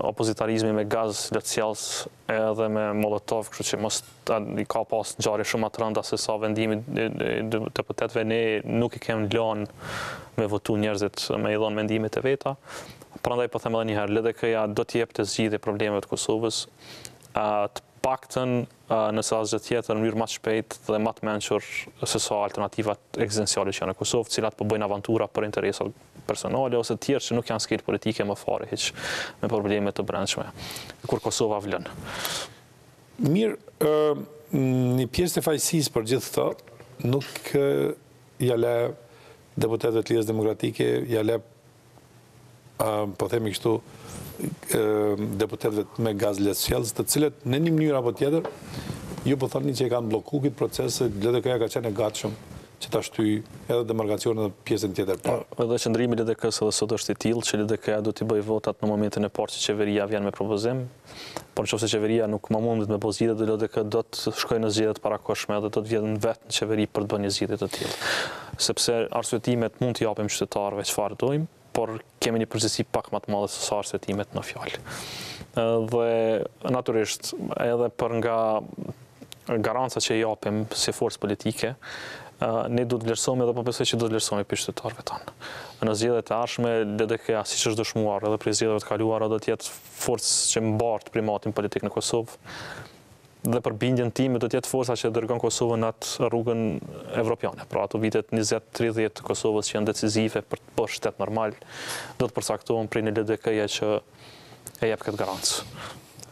opozitarizmi me gaz letësjellës edhe me molotov, kështu që mos i ka pas ngjarje shumë të rënda se sa vendimi deputetëve, ne nuk i kemi lënë me votu njerëzit me i dhënë mendimet e veta. Prandaj po them edhe një herë, LDK-ja do të jepte zgjidhje problemeve të Kosovës, të paktën nëse asgjë tjetër në mënyrë më të shpejtë dhe më të mençur se sa alternativat ekzistenciale që janë në Kosovë, të cilat po bëjnë avantura për interesa personale ose të tjerë që nuk janë skel politike më fare hiç me probleme të brendshme kur Kosova vlen. Mirë, një pjesë të fajësisë për gjithë këto nuk ja le deputetëve të Lidhjes Demokratike, ja le, po themi kështu, deputetëve me gaz lehtësjellës, të cilët në një mënyrë apo tjetër, ju po thoni që e kanë bllokuar këtë proces, LDK-ja ka qenë e gatshëm që ta shtyjë edhe demarkacionin në pjesën tjetër parë. Edhe qëndrimi i LDK-s edhe sot është i tillë që LDK-ja do t'i bëjë votat në momentin e parë që qeveria vjen me propozim, por nëse qeveria nuk më mundet me bëj zgjedhje, LDK do të shkojë në zgjedhje të parakohshme dhe do të vjen vetë në qeveri për të bërë një zgjedhje të tillë. Sepse arsyetimet mund t'i japim qytetarëve çfarë dojmë, por kemi një përgjegjësi pak më të madhe se sa arsye në fjalë. Dhe natyrisht edhe për nga garanca që i japim si forcë politike, ne do të vlerësojmë edhe po besoj që do të vlerësojmë për qytetarëve tanë. Në zgjedhjet e ardhshme LDK-ja siç është dëshmuar edhe për zgjedhjet e kaluara do të jetë forcë që mbart primatin politik në Kosovë. Dhe për bindjen time do të jetë forca që dërgon Kosovën atë rrugën evropiane. Pra ato vitet 20-30 të Kosovës që janë decisive për të bërë shtet normal, do të përcaktohen prej një LDK-je që e jep këtë garancë.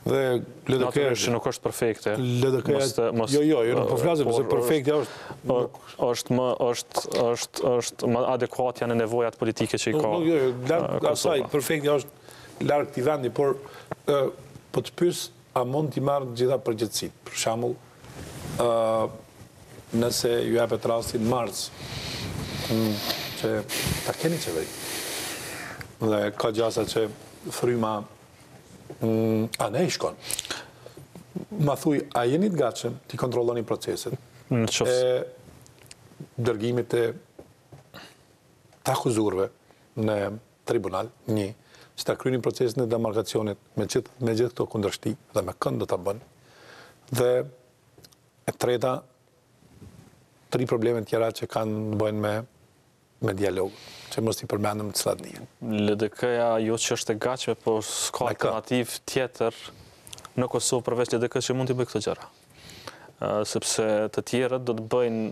Dhe LDK-ja që nuk është perfekte. Jo, nuk po flasim se perfektja është më adekuatja në nevojat politike që i ka. Jo, asaj perfektja është larg këtij vendi, por po të pyes a mund t'i marrë gjitha përgjegjësitë. Për shembull, nëse ju japet rastin mars, që ta keni qeveri. Dhe ka gjasa që fryma a ne i shkon. Ma thuj, a jeni të gatshëm t'i kontrolloni proceset e dërgimit e të akuzurve në tribunal, që ta kryeni procesin e demarkacionit me gjithë këto kundërshti dhe me kënd do ta bënë. Dhe e treta, 3 probleme tjera që kanë bëjnë me dialog, që mos t'i përmendëm të cilat një. LDK-ja jo që është e gatshme, por s'ka alternativë tjetër në Kosovë përveç LDK-s që mund t'i bëjë këto gjëra. Sepse të tjerët do të bëjnë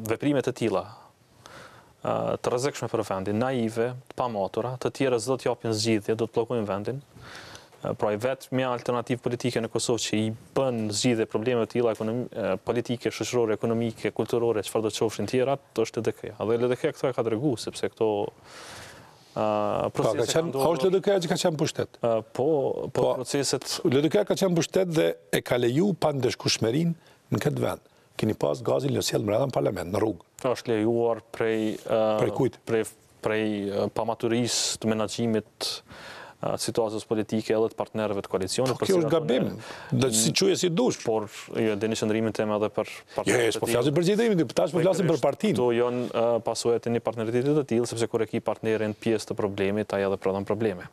veprime të tilla, të rrezikshme për vendin, naive, të pamatura, të tjerë s'do të japin zgjidhje, do të bllokojnë vendin. Pra i vetmja alternativë politike në Kosovë që i bën zgjidhje probleme të tilla politike, shoqërore, ekonomike, kulturore, çfarë do të qofshin tjerat, është LDK-ja. Dhe LDK-ja këto e ka treguar sepse këto proceset kanë ndodhur. Është LDK-ja që ka qenë pushtet. Po proceset LDK-ja ka qenë pushtet dhe e ka leju pa ndeshkueshmërinë në këtë vend. Keni pas gazin lësjell brenda në parlament, në rrugë. Është lejuar prej pamaturisë të menaxhimit situatës politike edhe të partnerëve të koalicionit. Kjo është gabim, dhe si quhet si dush. Por jo deni qëndrimin tim edhe për partnerët. Jo, po flasim për qëndrimin, tash po flasim për partinë. Këto janë pasojat e një partneriteti të tillë, sepse kur e ki partnerin pjesë të problemit, ai edhe prodhon probleme.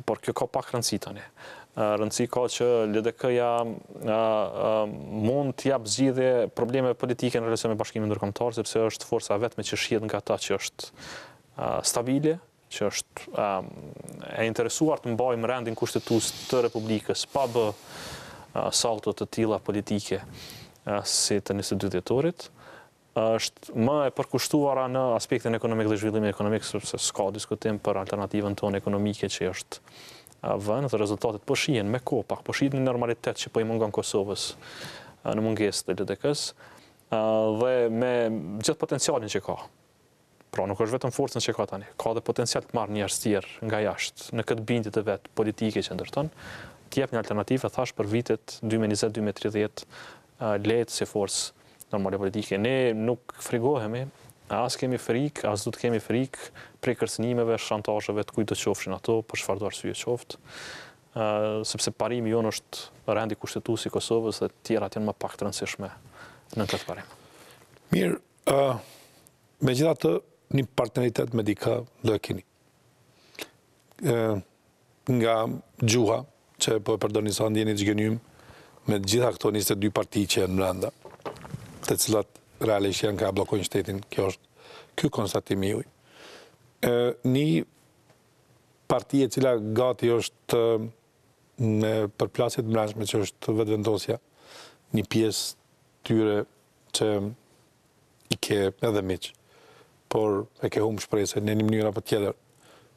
Por kjo ka pak rëndësi tani. Rëndësi ka që LDK-ja mund të jap zgjidhje probleme politike në relacion me Bashkimin Ndërkombëtar, sepse është forca vetme që shihet nga ata që është stabile, që është e interesuar të mbajë rendin kushtetues të Republikës pa bë salto të tilla politike si të 22 dhjetorit. Është më e përkushtuara në aspektin ekonomik dhe zhvillimit ekonomik, sepse s'ka diskutim për alternativën tonë ekonomike që është vend dhe rezultatet po shihen me kohë, pak po shihen në normalitet që po i mungon Kosovës në mungesë të LDK-s dhe me gjithë potencialin që ka. Pra nuk është vetëm forcën që ka tani, ka dhe potencial të marrë njerëz tjerë nga jashtë në këtë bindje të vet politike që ndërton, të jep një alternativë thash për vitet 2020-2030 lehtë si forcë normale politike. Ne nuk frigohemi, as kemi frikë, as do të kemi frikë prej kërcënimeve, shantazheve të kujt do qofshin ato, për çfarë do arsye qoftë, sepse parimi jonë është rendi kushtetues i Kosovës dhe të tjerat janë më pak të rëndësishme në këtë parim. Mirë, megjithatë një partneritet me dikë do e keni. Nga gjuha, që po e përdorni sa ndjeni të zgënjym, me gjitha këto 22 parti që janë brenda, të cilat realisht janë ka bllokojnë shtetin, ky konstatimi juaj. Një parti e cila gati është me përplasje të mbrëmshme që është vetëvendosja, një pjesë tyre që i ke edhe miq, por e ke humbur shpresën në një mënyrë apo tjetër,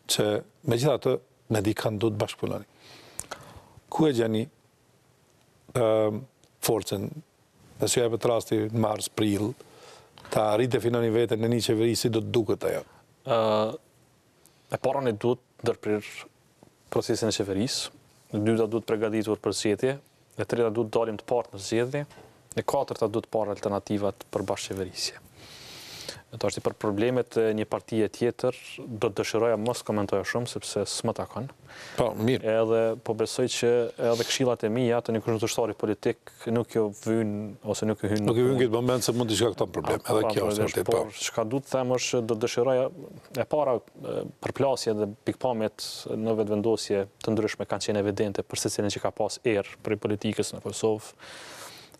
që megjithatë me dikën do të bashkëpunoni. Ku e gjeni forcën, nëse ju jepet rasti mars, prill, ta ridefinoni veten në një qeveri si do të duket ajo? E para ne duhet ndërprer procesin e qeverisë, e dyta duhet përgatitur për zgjedhje, e treta duhet dalim të parë në zgjedhje, e katërta duhet parë alternativat për bashkëqeverisje. Tash për problemet e një partie tjetër, do të dëshiroja mos komentoja shumë, sepse s'më takon. Po, mirë. Edhe po besoj që edhe këshillat e mia të një kundërshtarit politik nuk jo vyn ose nuk hyn. Nuk i vyn këtë moment se mund të shkakton problem, edhe kjo është vërtet. Por çka duhet të them është do dëshiroja e para përplasje dhe pikpamjet në vetëvendosje të ndryshme kanë qenë evidente për secilin që ka pas erë për politikës në Kosovë.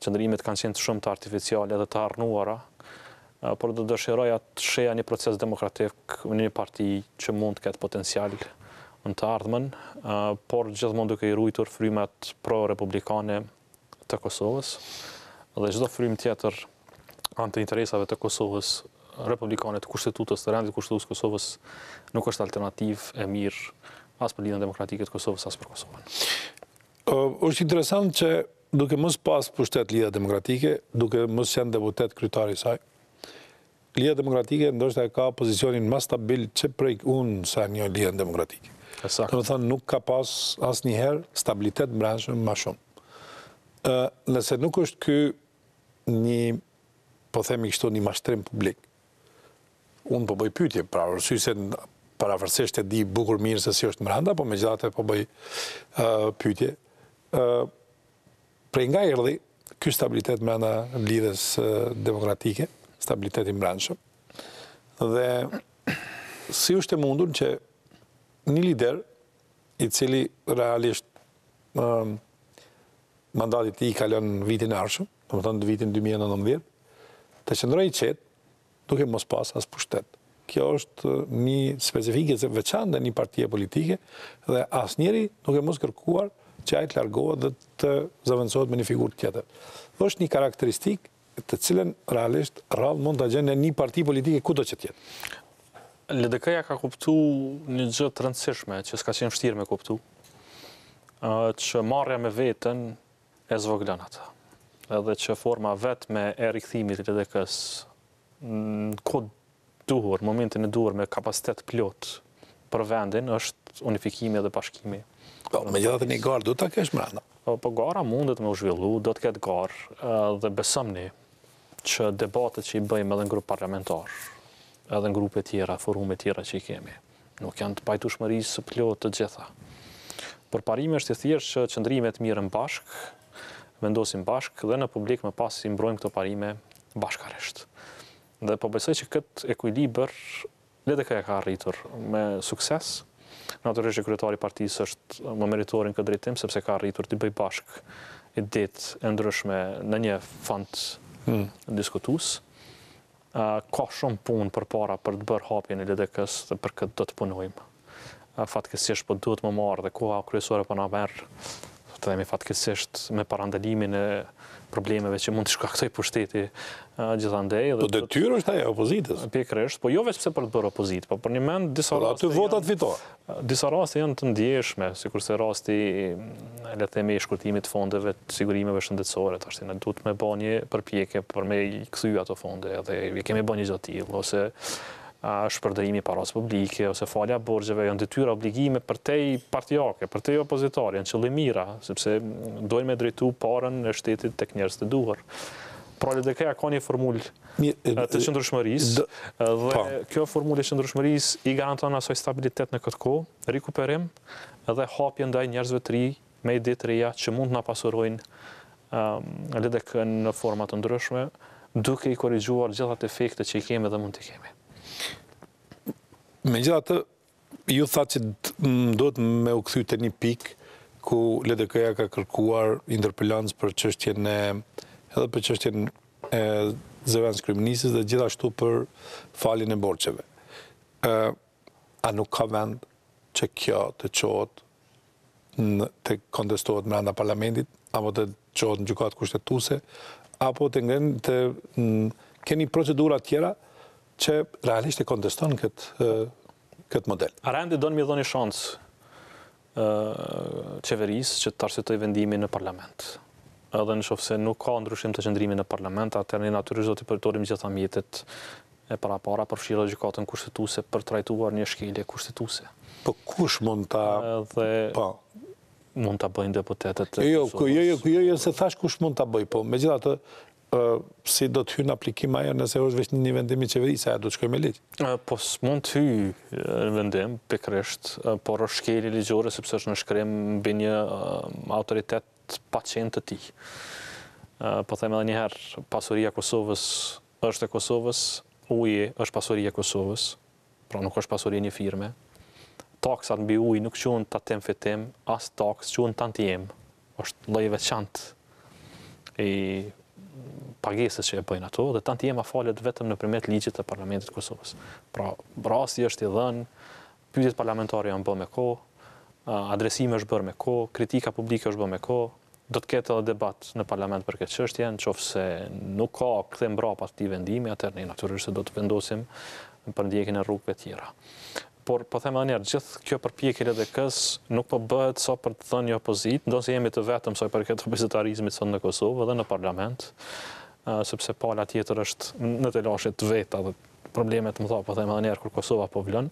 Qëndrimet kanë qenë shumë të artificiale dhe të harnuara. Por do dëshiroja të sheja një proces demokratik në një parti që mund të ketë potencial në të ardhmen, por gjithmonë duke i ruajtur frymat pro-republikane të Kosovës dhe çdo frym tjetër anë interesave të Kosovës republikane të kushtetutës të rendit të kushtetutës Kosovës nuk është alternativë e mirë as për lidhjen demokratike të Kosovës as për Kosovën. Është interesant që duke mos pas pushtet lidhja demokratike, duke mos qenë deputet kryetari i saj, Lidhja demokratike ndoshta e ka pozicionin më stabil që prej unë sa një lidhje demokratike. Do të thonë nuk ka pas asnjëherë stabilitet brendshëm më shumë. Nëse nuk është ky një, po themi kështu, një mashtrim publik, unë po bëj pyetje, pra arsye se parafërsisht e di bukur mirë se si është brenda, po megjithatë po bëj pyetje. Prej nga erdhi ky stabilitet brenda lidhjes demokratike, stabilitetin brendshëm. Dhe si është e mundur që një lider i cili realisht mandatit i kalon vitin e ardhshëm, domethënë vitin 2019, të qëndrojë i qetë duke mos pas as pushtet. Kjo është një specifike e veçantë një partie politike dhe asnjëri duke mos kërkuar që ai të largohet dhe të zëvendësohet me një figurë tjetër. Është një karakteristikë të cilën realisht rrallë mund të gjenë në një parti politike kudo që tjetë. LDK-ja ka kuptu një gjë të rëndësishme që s'ka qenë vështirë me kuptu, që marrja me veten e zvogëlon atë. Edhe që forma vetme e rikthimit të LDK-s në kohë duhur, momentin e duhur me kapacitet plot për vendin është unifikimi dhe bashkimi. Megjithatë një garë do ta kesh brenda. Po gara mundet me u zhvillu, do të ketë garë dhe besomni që debatet që i bëjmë edhe në grup parlamentar, edhe në grupe tjera, forume tjera që i kemi, nuk janë të pajtueshmërisë së plotë të gjitha. Por parimi është i thjeshtë që qëndrimet mirën bashk, vendosim bashk dhe në publik më pas i mbrojmë këto parime bashkarisht. Dhe po besoj që këtë ekuilibër LDK-ja ka arritur me sukses. Natyrisht që kryetari i partisë është më meritor në këtë drejtim sepse ka arritur të bëj bashk idetë e ndryshme në një fond diskutues. Ka shumë punë përpara për të bërë hapjen e LDK-s dhe për këtë do të punojmë. Fatkeqësisht po duhet më marrë dhe koha kryesore po na merr, të themi fatkeqësisht me parandalimin e problemeve që mund të shkaktoj pushteti gjithandej. Po detyrë është ajo opozitës. Pikërisht, po jo vetëm për të bërë opozitë, po për një mend disa raste. Aty votat fitojnë. Disa raste janë të ndjeshme, sikurse rasti le të themi i shkurtimit të fondeve të sigurimeve shëndetësore, tash ne duhet me bëj një përpjekje për me i kthy ato fonde, edhe i kemi bën një gjë të tillë, ose shpërndërimi i parave publike ose falja borxheve janë detyra obligime për te partijake, për te opozitare, janë qëllimira, sepse dojnë me drejtu parën e shtetit tek njerëz të duhur. Pra LDK-ja ka një formulë të qëndrueshmërisë dhe kjo formulë e qëndrueshmërisë i garanton asoj stabilitet në këtë kohë, rikuperim dhe hapje ndaj njerëzve të ri me ide të reja që mund na pasurojnë LDK-n në forma të ndryshme, duke i korrigjuar gjithë ato efekte që i kemi dhe mund të kemi. Megjithatë, ju thatë që duhet me u kthy te një pikë ku LDK-ja ka kërkuar interpelancë për çështjen edhe për çështjen e zëvendës kryeministës dhe gjithashtu për faljen e borxheve. A nuk ka vend që kjo të çohet të kontestohet brenda parlamentit, apo të çohet në gjykatë kushtetuese, apo të keni procedura tjera që realisht e konteston këtë model. Rendi do në mi dhoni shans qeverisë që të arsyetoj vendimin në parlament. edhe në qoftë se nuk ka ndryshim të qëndrimit në parlament, atëherë ne natyrisht do të përdorim gjitha mjetet e para përfshirë gjykatën kushtetuese për trajtuar një shkelje kushtetuese. Po kush mund ta mund ta bëjnë deputetët e Jo, se thash kush mund ta bëj, po megjithatë si do të hyjë në aplikim ajo nëse është vetëm një vendim i qeverisë, ajo do të shkojë me ligj. Po s'mund të hyjë në vendim pikërisht, por është shkelje ligjore sepse është në shkrim mbi një autoritet pacient të tij. Po them edhe një herë, pasuria e Kosovës është e Kosovës, uji është pasuria e Kosovës, pra nuk është pasuria e një firme. Taksat mbi ujë nuk quhen tatim fitim, as taks quhen tantiem. Është lloj veçantë i pagesës që e bëjnë ato, dhe tantiema falet vetëm nëpërmjet ligjit të Parlamentit të Kosovës. Pra, rasti është i dhënë, pyetjet parlamentare janë bërë me kohë, adresimi është bërë me kohë, kritika publike është bërë me kohë, do të ketë edhe debat në parlament për këtë çështje, nëse nuk ka kthim mbrapa këtij vendimi, atëherë ne natyrisht do të vendosim për ndjekjen e rrugëve tjera. Por po them edhe një herë, gjithë kjo përpjekje LDK-s nuk po bëhet sa për të thënë një opozit, ndonse jemi të vetëm sa i përket opozitarizmit sot në Kosovë dhe në parlament, sepse pala tjetër është në të lashe të veta dhe problemet më tha, po them edhe një herë kur Kosova po vlon.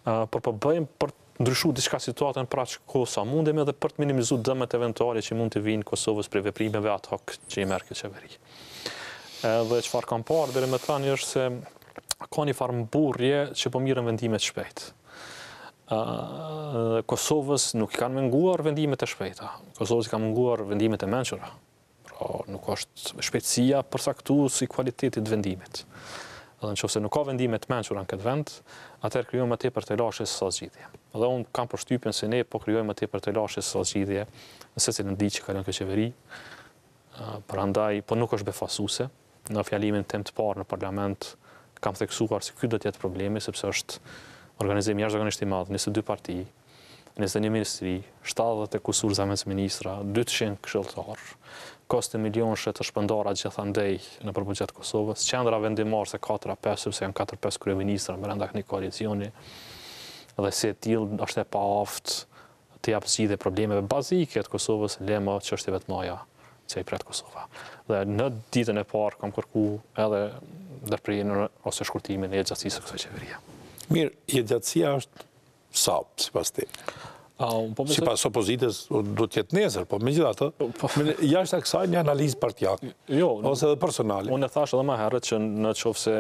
Por po bëjmë për të ndryshuar diçka situatën për aq kohë sa mundemi edhe për të minimizuar dëmet eventuale që mund të vinë Kosovës për veprimeve ad hoc që i merr kjo qeveri. Edhe çfarë kam parë deri më tani është se ka një farë mburrje që po mirën vendimet shpejt. Kosovës nuk i kanë munguar vendimet e shpejta. Kosovës i kanë munguar vendimet e mençura. Pra nuk është shpejtësia përcaktues i kualitetit të vendimit. Edhe nëse nuk ka vendime të mençura në këtë vend, atëherë krijojmë më tepër të lashje sa zgjidhje. Edhe unë kam përshtypjen se ne po krijojmë më tepër të lashje sa zgjidhje në secilën ditë që kalon kjo qeveri. Prandaj po nuk është befasuese. Në fjalimin tim të parë në parlament kam theksuar se ky do të jetë problemi, sepse është organizim jashtëzakonisht i madh, 22 parti, 21 ministri, 70 kusurza mes ministra, 200 këshilltar, koste milionëshe të shpëndara gjithandej në buxhet të Kosovës, qendra vendimore se 4-5, sepse janë 4-5 kryeministra brenda këtij koalicioni, dhe si e tillë është e paaft të jap zgjidhje problemeve bazike të Kosovës, lema çështjeve të mëdha që i pret Kosova. Dhe në ditën e parë kam kërkuar edhe ndërprerjen ose shkurtimin e jetëgjatësisë së kësaj qeverie. Mirë, jetëgjatësia është sa sipas te? Sipas opozitës do të jetë nesër, po megjithatë, jashtë kësaj një analizë partijake ose edhe personale. Unë e thash edhe më herët që nëse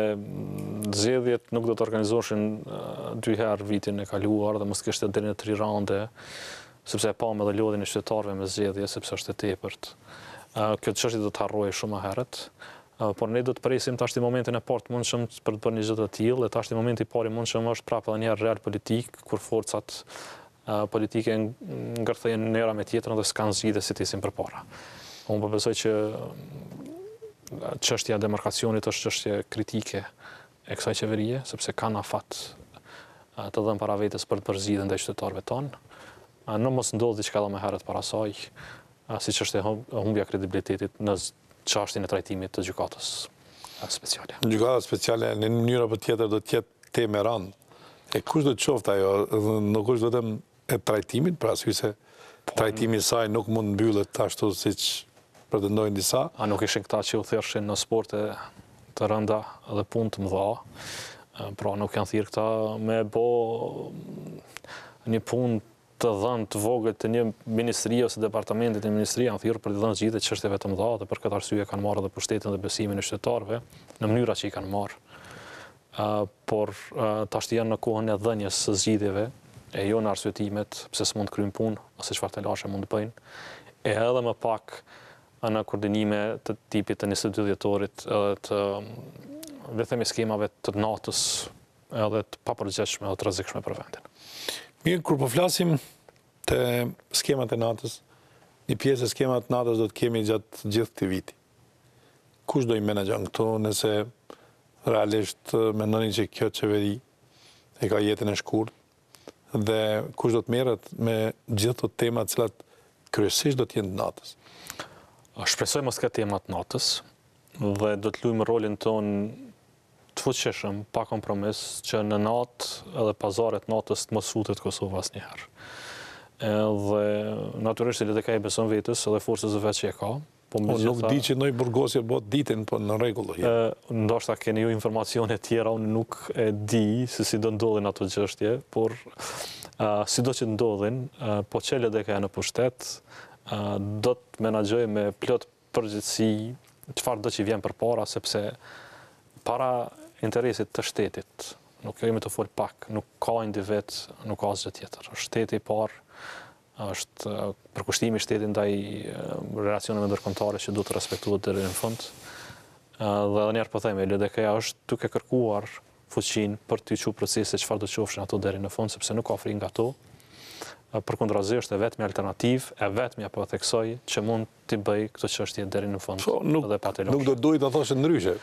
zgjedhjet nuk do të organizoheshin 2 herë vitin e kaluar dhe mos kishte deri në 3 raunde, sepse e pam edhe lodhin e qytetarëve me zgjedhje, sepse është e tepërt. Kjo çështje do të harrohej shumë më herët. Por ne do të presim tash momentin e parë të mundshëm për të bërë një gjë të tillë, dhe tash momenti i parë i mundshëm është prapë edhe një herë real politik, kur forcat politike ngërthejnë njëra me tjetrën dhe s'kanë zgjidhje si të isin përpara. Unë po besoj që çështja e demarkacionit është çështje kritike e kësaj qeverie, sepse kanë afat të dhënë para vetes për të bërë zgjidhje ndaj qytetarëve tonë. Në mos ndodh diçka edhe më herët para saj, siç është humbja e kredibilitetit në çështjen e trajtimit të gjykatës speciale. Gjykata speciale në një mënyrë apo tjetër do të jetë temë e rëndë. E kush do të qoftë ajo, nuk është vetëm e trajtimit, pra arsye se trajtimi i saj nuk mund mbyllet ashtu siç pretendojnë disa. A nuk ishin këta që u thjeshin në sporte të rënda dhe punë të mëdha, pra nuk janë thirrë këta me bë një punë të dhënë të vogël të një ministri ose departamentit të ministri, janë thirrur për të dhënë zgjidhje çështjeve të mëdha dhe për këtë arsye kanë marrë edhe pushtetin dhe besimin e qytetarëve në mënyra që i kanë marrë. Por tash janë në kohën e dhënies së zgjidhjeve, e jo në arsyetimet pse s'mund të kryejnë punë ose çfarë të lashe mund të bëjnë, e edhe më pak në koordinime të tipit të 22 dhjetorit edhe të le të themi skemave të natës edhe të papërgjithshme dhe të rrezikshme për vendin. Mirë, kur po flasim të skemat e natës, një pjesë e skemat të natës do të kemi gjatë gjithë këtij viti. Kush do i menaxhon këto nëse realisht mendoni që kjo qeveri e ka jetën e shkurtë dhe kush do të merret me gjithë këto tema të cilat kryesisht do të jenë natës? Shpresoj mos ketë tema të natës dhe do të luajmë rolin ton të fuqishëm, pa kompromis, që në natë edhe pazaret natës të mos futet Kosova asnjëherë. Dhe natyrisht LDK i beson vetes edhe forcës së vet që e ka, Nuk di që noi burgosje bot ditën, po në rregull. Ndoshta keni ju informacione tjera, unë nuk e di se si do ndodhin ato çështje, por sido që ndodhin, po që LDK në pushtet, do të menaxhoj me plot përgjegjësi çfarë do që vjen përpara, sepse para interesit të shtetit, nuk jemi të fol pak, nuk ka individ, nuk ka asgjë tjetër. Shteti i parë është përkushtimi i shtetit ndaj relacioneve ndërkombëtare që duhet të respektohet deri në fund. Dhe edhe njerë po themi, LDK-ja është duke kërkuar fuqinë për të çuar procese çfarë do të qofshin ato deri në fund, sepse nuk ka frikë nga ato. Përkundrazi është e vetmi alternativë, e vetmi apo theksoj që mund t'i bëj këtë çështje deri në fund. Nuk do duhet ta thoshë ndryshe.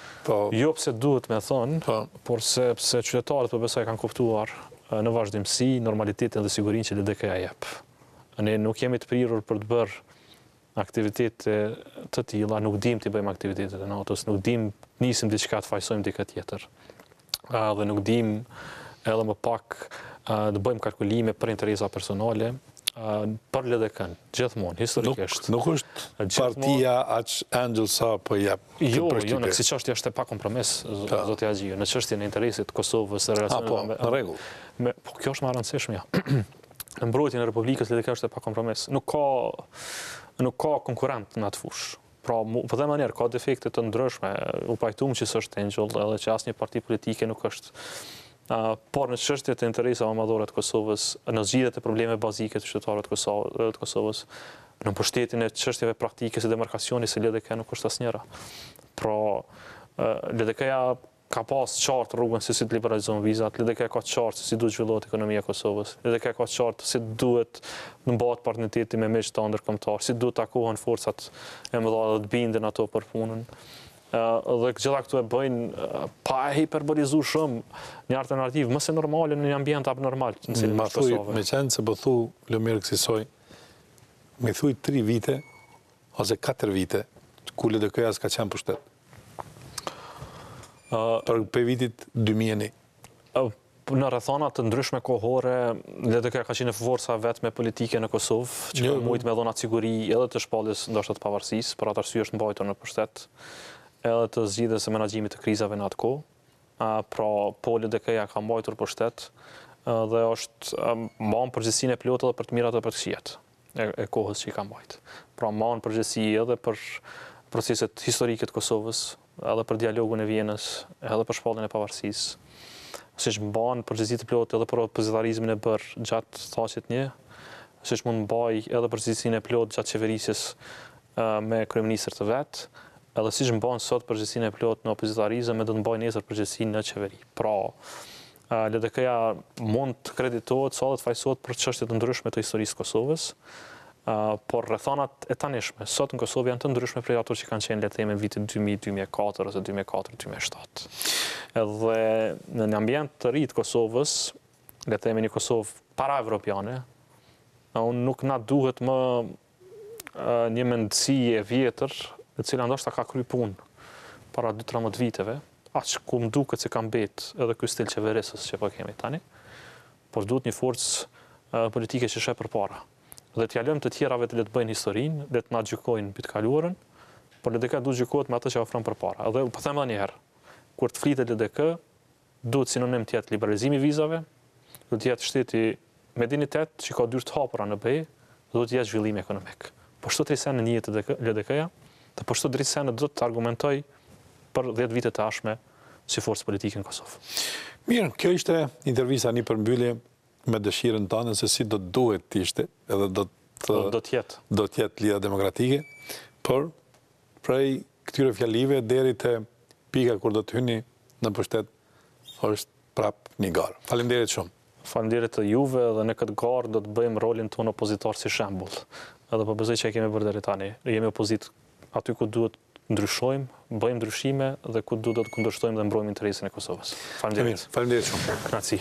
Jo pse duhet me thonë, por sepse qytetarët po besoj kanë kuptuar në vazhdimsi normalitetin dhe sigurinë që LDK-ja jep. Ne nuk jemi të prirur për të bërë aktivitete të tilla, nuk dim të bëjmë aktivitetet e natës, nuk dim nisim diçka të fajsojmë dikë tjetër. Dhe nuk dim edhe më pak të bëjmë kalkulime për interesa personale për LDK-n, gjithmonë, historikisht. Nuk është partia aq angel sa po jep. Jo, në kësi çështje është e pa kompromis, zoti Haxhiu, në çështjen e interesit të Kosovës, relacioneve në rregull. Po kjo është më e rëndësishme. Në mbrojtjen e Republikës LDK është e pa kompromis. Nuk ka konkurrent në atë fushë. Pra, po them njerë, ka defekte të ndryshme, u pajtuam që s'është angel, edhe që asnjë parti politike nuk është. Por në çështjet e interesave madhore të Kosovës, në zgjidhjet e problemeve bazike të qytetarëve të Kosovës, në mbështetjen e çështjeve praktike si demarkacioni se LDK nuk është asnjëra. Pra, LDK-ja ka pas qartë rrugën se si të liberalizohen vizat, LDK ka qartë se si duhet zhvillohet ekonomia e Kosovës, LDK ka qartë se duhet të mbahet partneriteti me miq të ndërkombëtar, si duhet takohen forcat e mëdha dhe të binden ato për punën. Dhe gjitha këtu e bëjnë pa e hiperbolizuar shumë një alternativë mëse normale në një ambient abnormal në cilin është Kosova. Me qenë se po thu Lumir kësaj, me thuj 3 vite ose 4 vite ku LDK-ja s'ka qenë pushtet. Për vitit 2001. Në rrethana të ndryshme kohore, LDK ka qenë forca vetme politike në Kosovë, që ka mujt me dhona siguri edhe të shpalljes ndoshta të pavarësisë, për atë arsye është mbajtur në pushtet, edhe të zgjidhjes së menaxhimit të krizave në atë kohë. Pra, po LDK-ja ka mbajtur pushtet dhe është mban përgjegjësinë e plotë edhe për të mirat dhe për të këqijat e kohës që i ka mbajtur. Pra, mban përgjegjësi edhe për proceset historike të Kosovës, edhe për dialogun e Vienës, edhe për shpalljen e pavarësisë. Siç mban përgjegjësi të plotë edhe për opozitarizmin e bërë gjatë thasjet një, siç mund mbaj edhe përgjegjësinë e plotë gjatë qeverisjes me kryeministër të vet, edhe siç mban sot përgjegjësinë e plotë në opozitarizëm, edhe do të mbaj nesër përgjegjësinë në qeveri. Pra, LDK-ja mund të kreditohet sa dhe të fajsohet për çështje të ndryshme të historisë së Kosovës, por rrethanat e tanishme sot në Kosovë janë të ndryshme prej ato që kanë qenë le të themi në vitin 2000-2004 ose 2004-2007. Edhe në një ambient të ri të Kosovës, le të themi një Kosovë para evropiane, unë nuk na duhet më një mendësi e vjetër, e cila ndoshta ka kryer punë para 2-13 viteve, aq ku më duket se ka mbet edhe ky stil qeverisës që po kemi tani, por duhet një forcë politike që sheh përpara. Dhe t'ja lëmë të tjerave të le të bëjnë historinë, le të na gjykojnë mbi të kaluarën, por LDK duhet gjykohet me atë që ofron përpara. Edhe po them edhe një herë, kur të flitet LDK, duhet sinonim të jetë liberalizimi i vizave, duhet të jetë shteti me dinitet që ka dyert të hapura në BE, duhet të jetë zhvillim ekonomik. Po çdo trisene në jetë LDK-ja, dhe po çdo trisene do të argumentoj për 10 vite të ardhshme si forcë politike në Kosovë. Mirë, kjo ishte intervista një përmbyllje me dëshirën tonë se si do të duhet të ishte, edhe do të jetë lidha demokratike, por prej këtyre fjalive deri te pika kur do të hyni në pushtet është prap një garë. Faleminderit shumë. Faleminderit të juve dhe në këtë garë do të bëjmë rolin tonë opozitar si shembull. Edhe po besoj që e kemi bërë deri tani. Jemi opozitë aty ku duhet ndryshojmë, bëjmë ndryshime dhe ku duhet të kundërshtojmë dhe mbrojmë interesin e Kosovës. Faleminderit. Faleminderit shumë. Kënaqësi.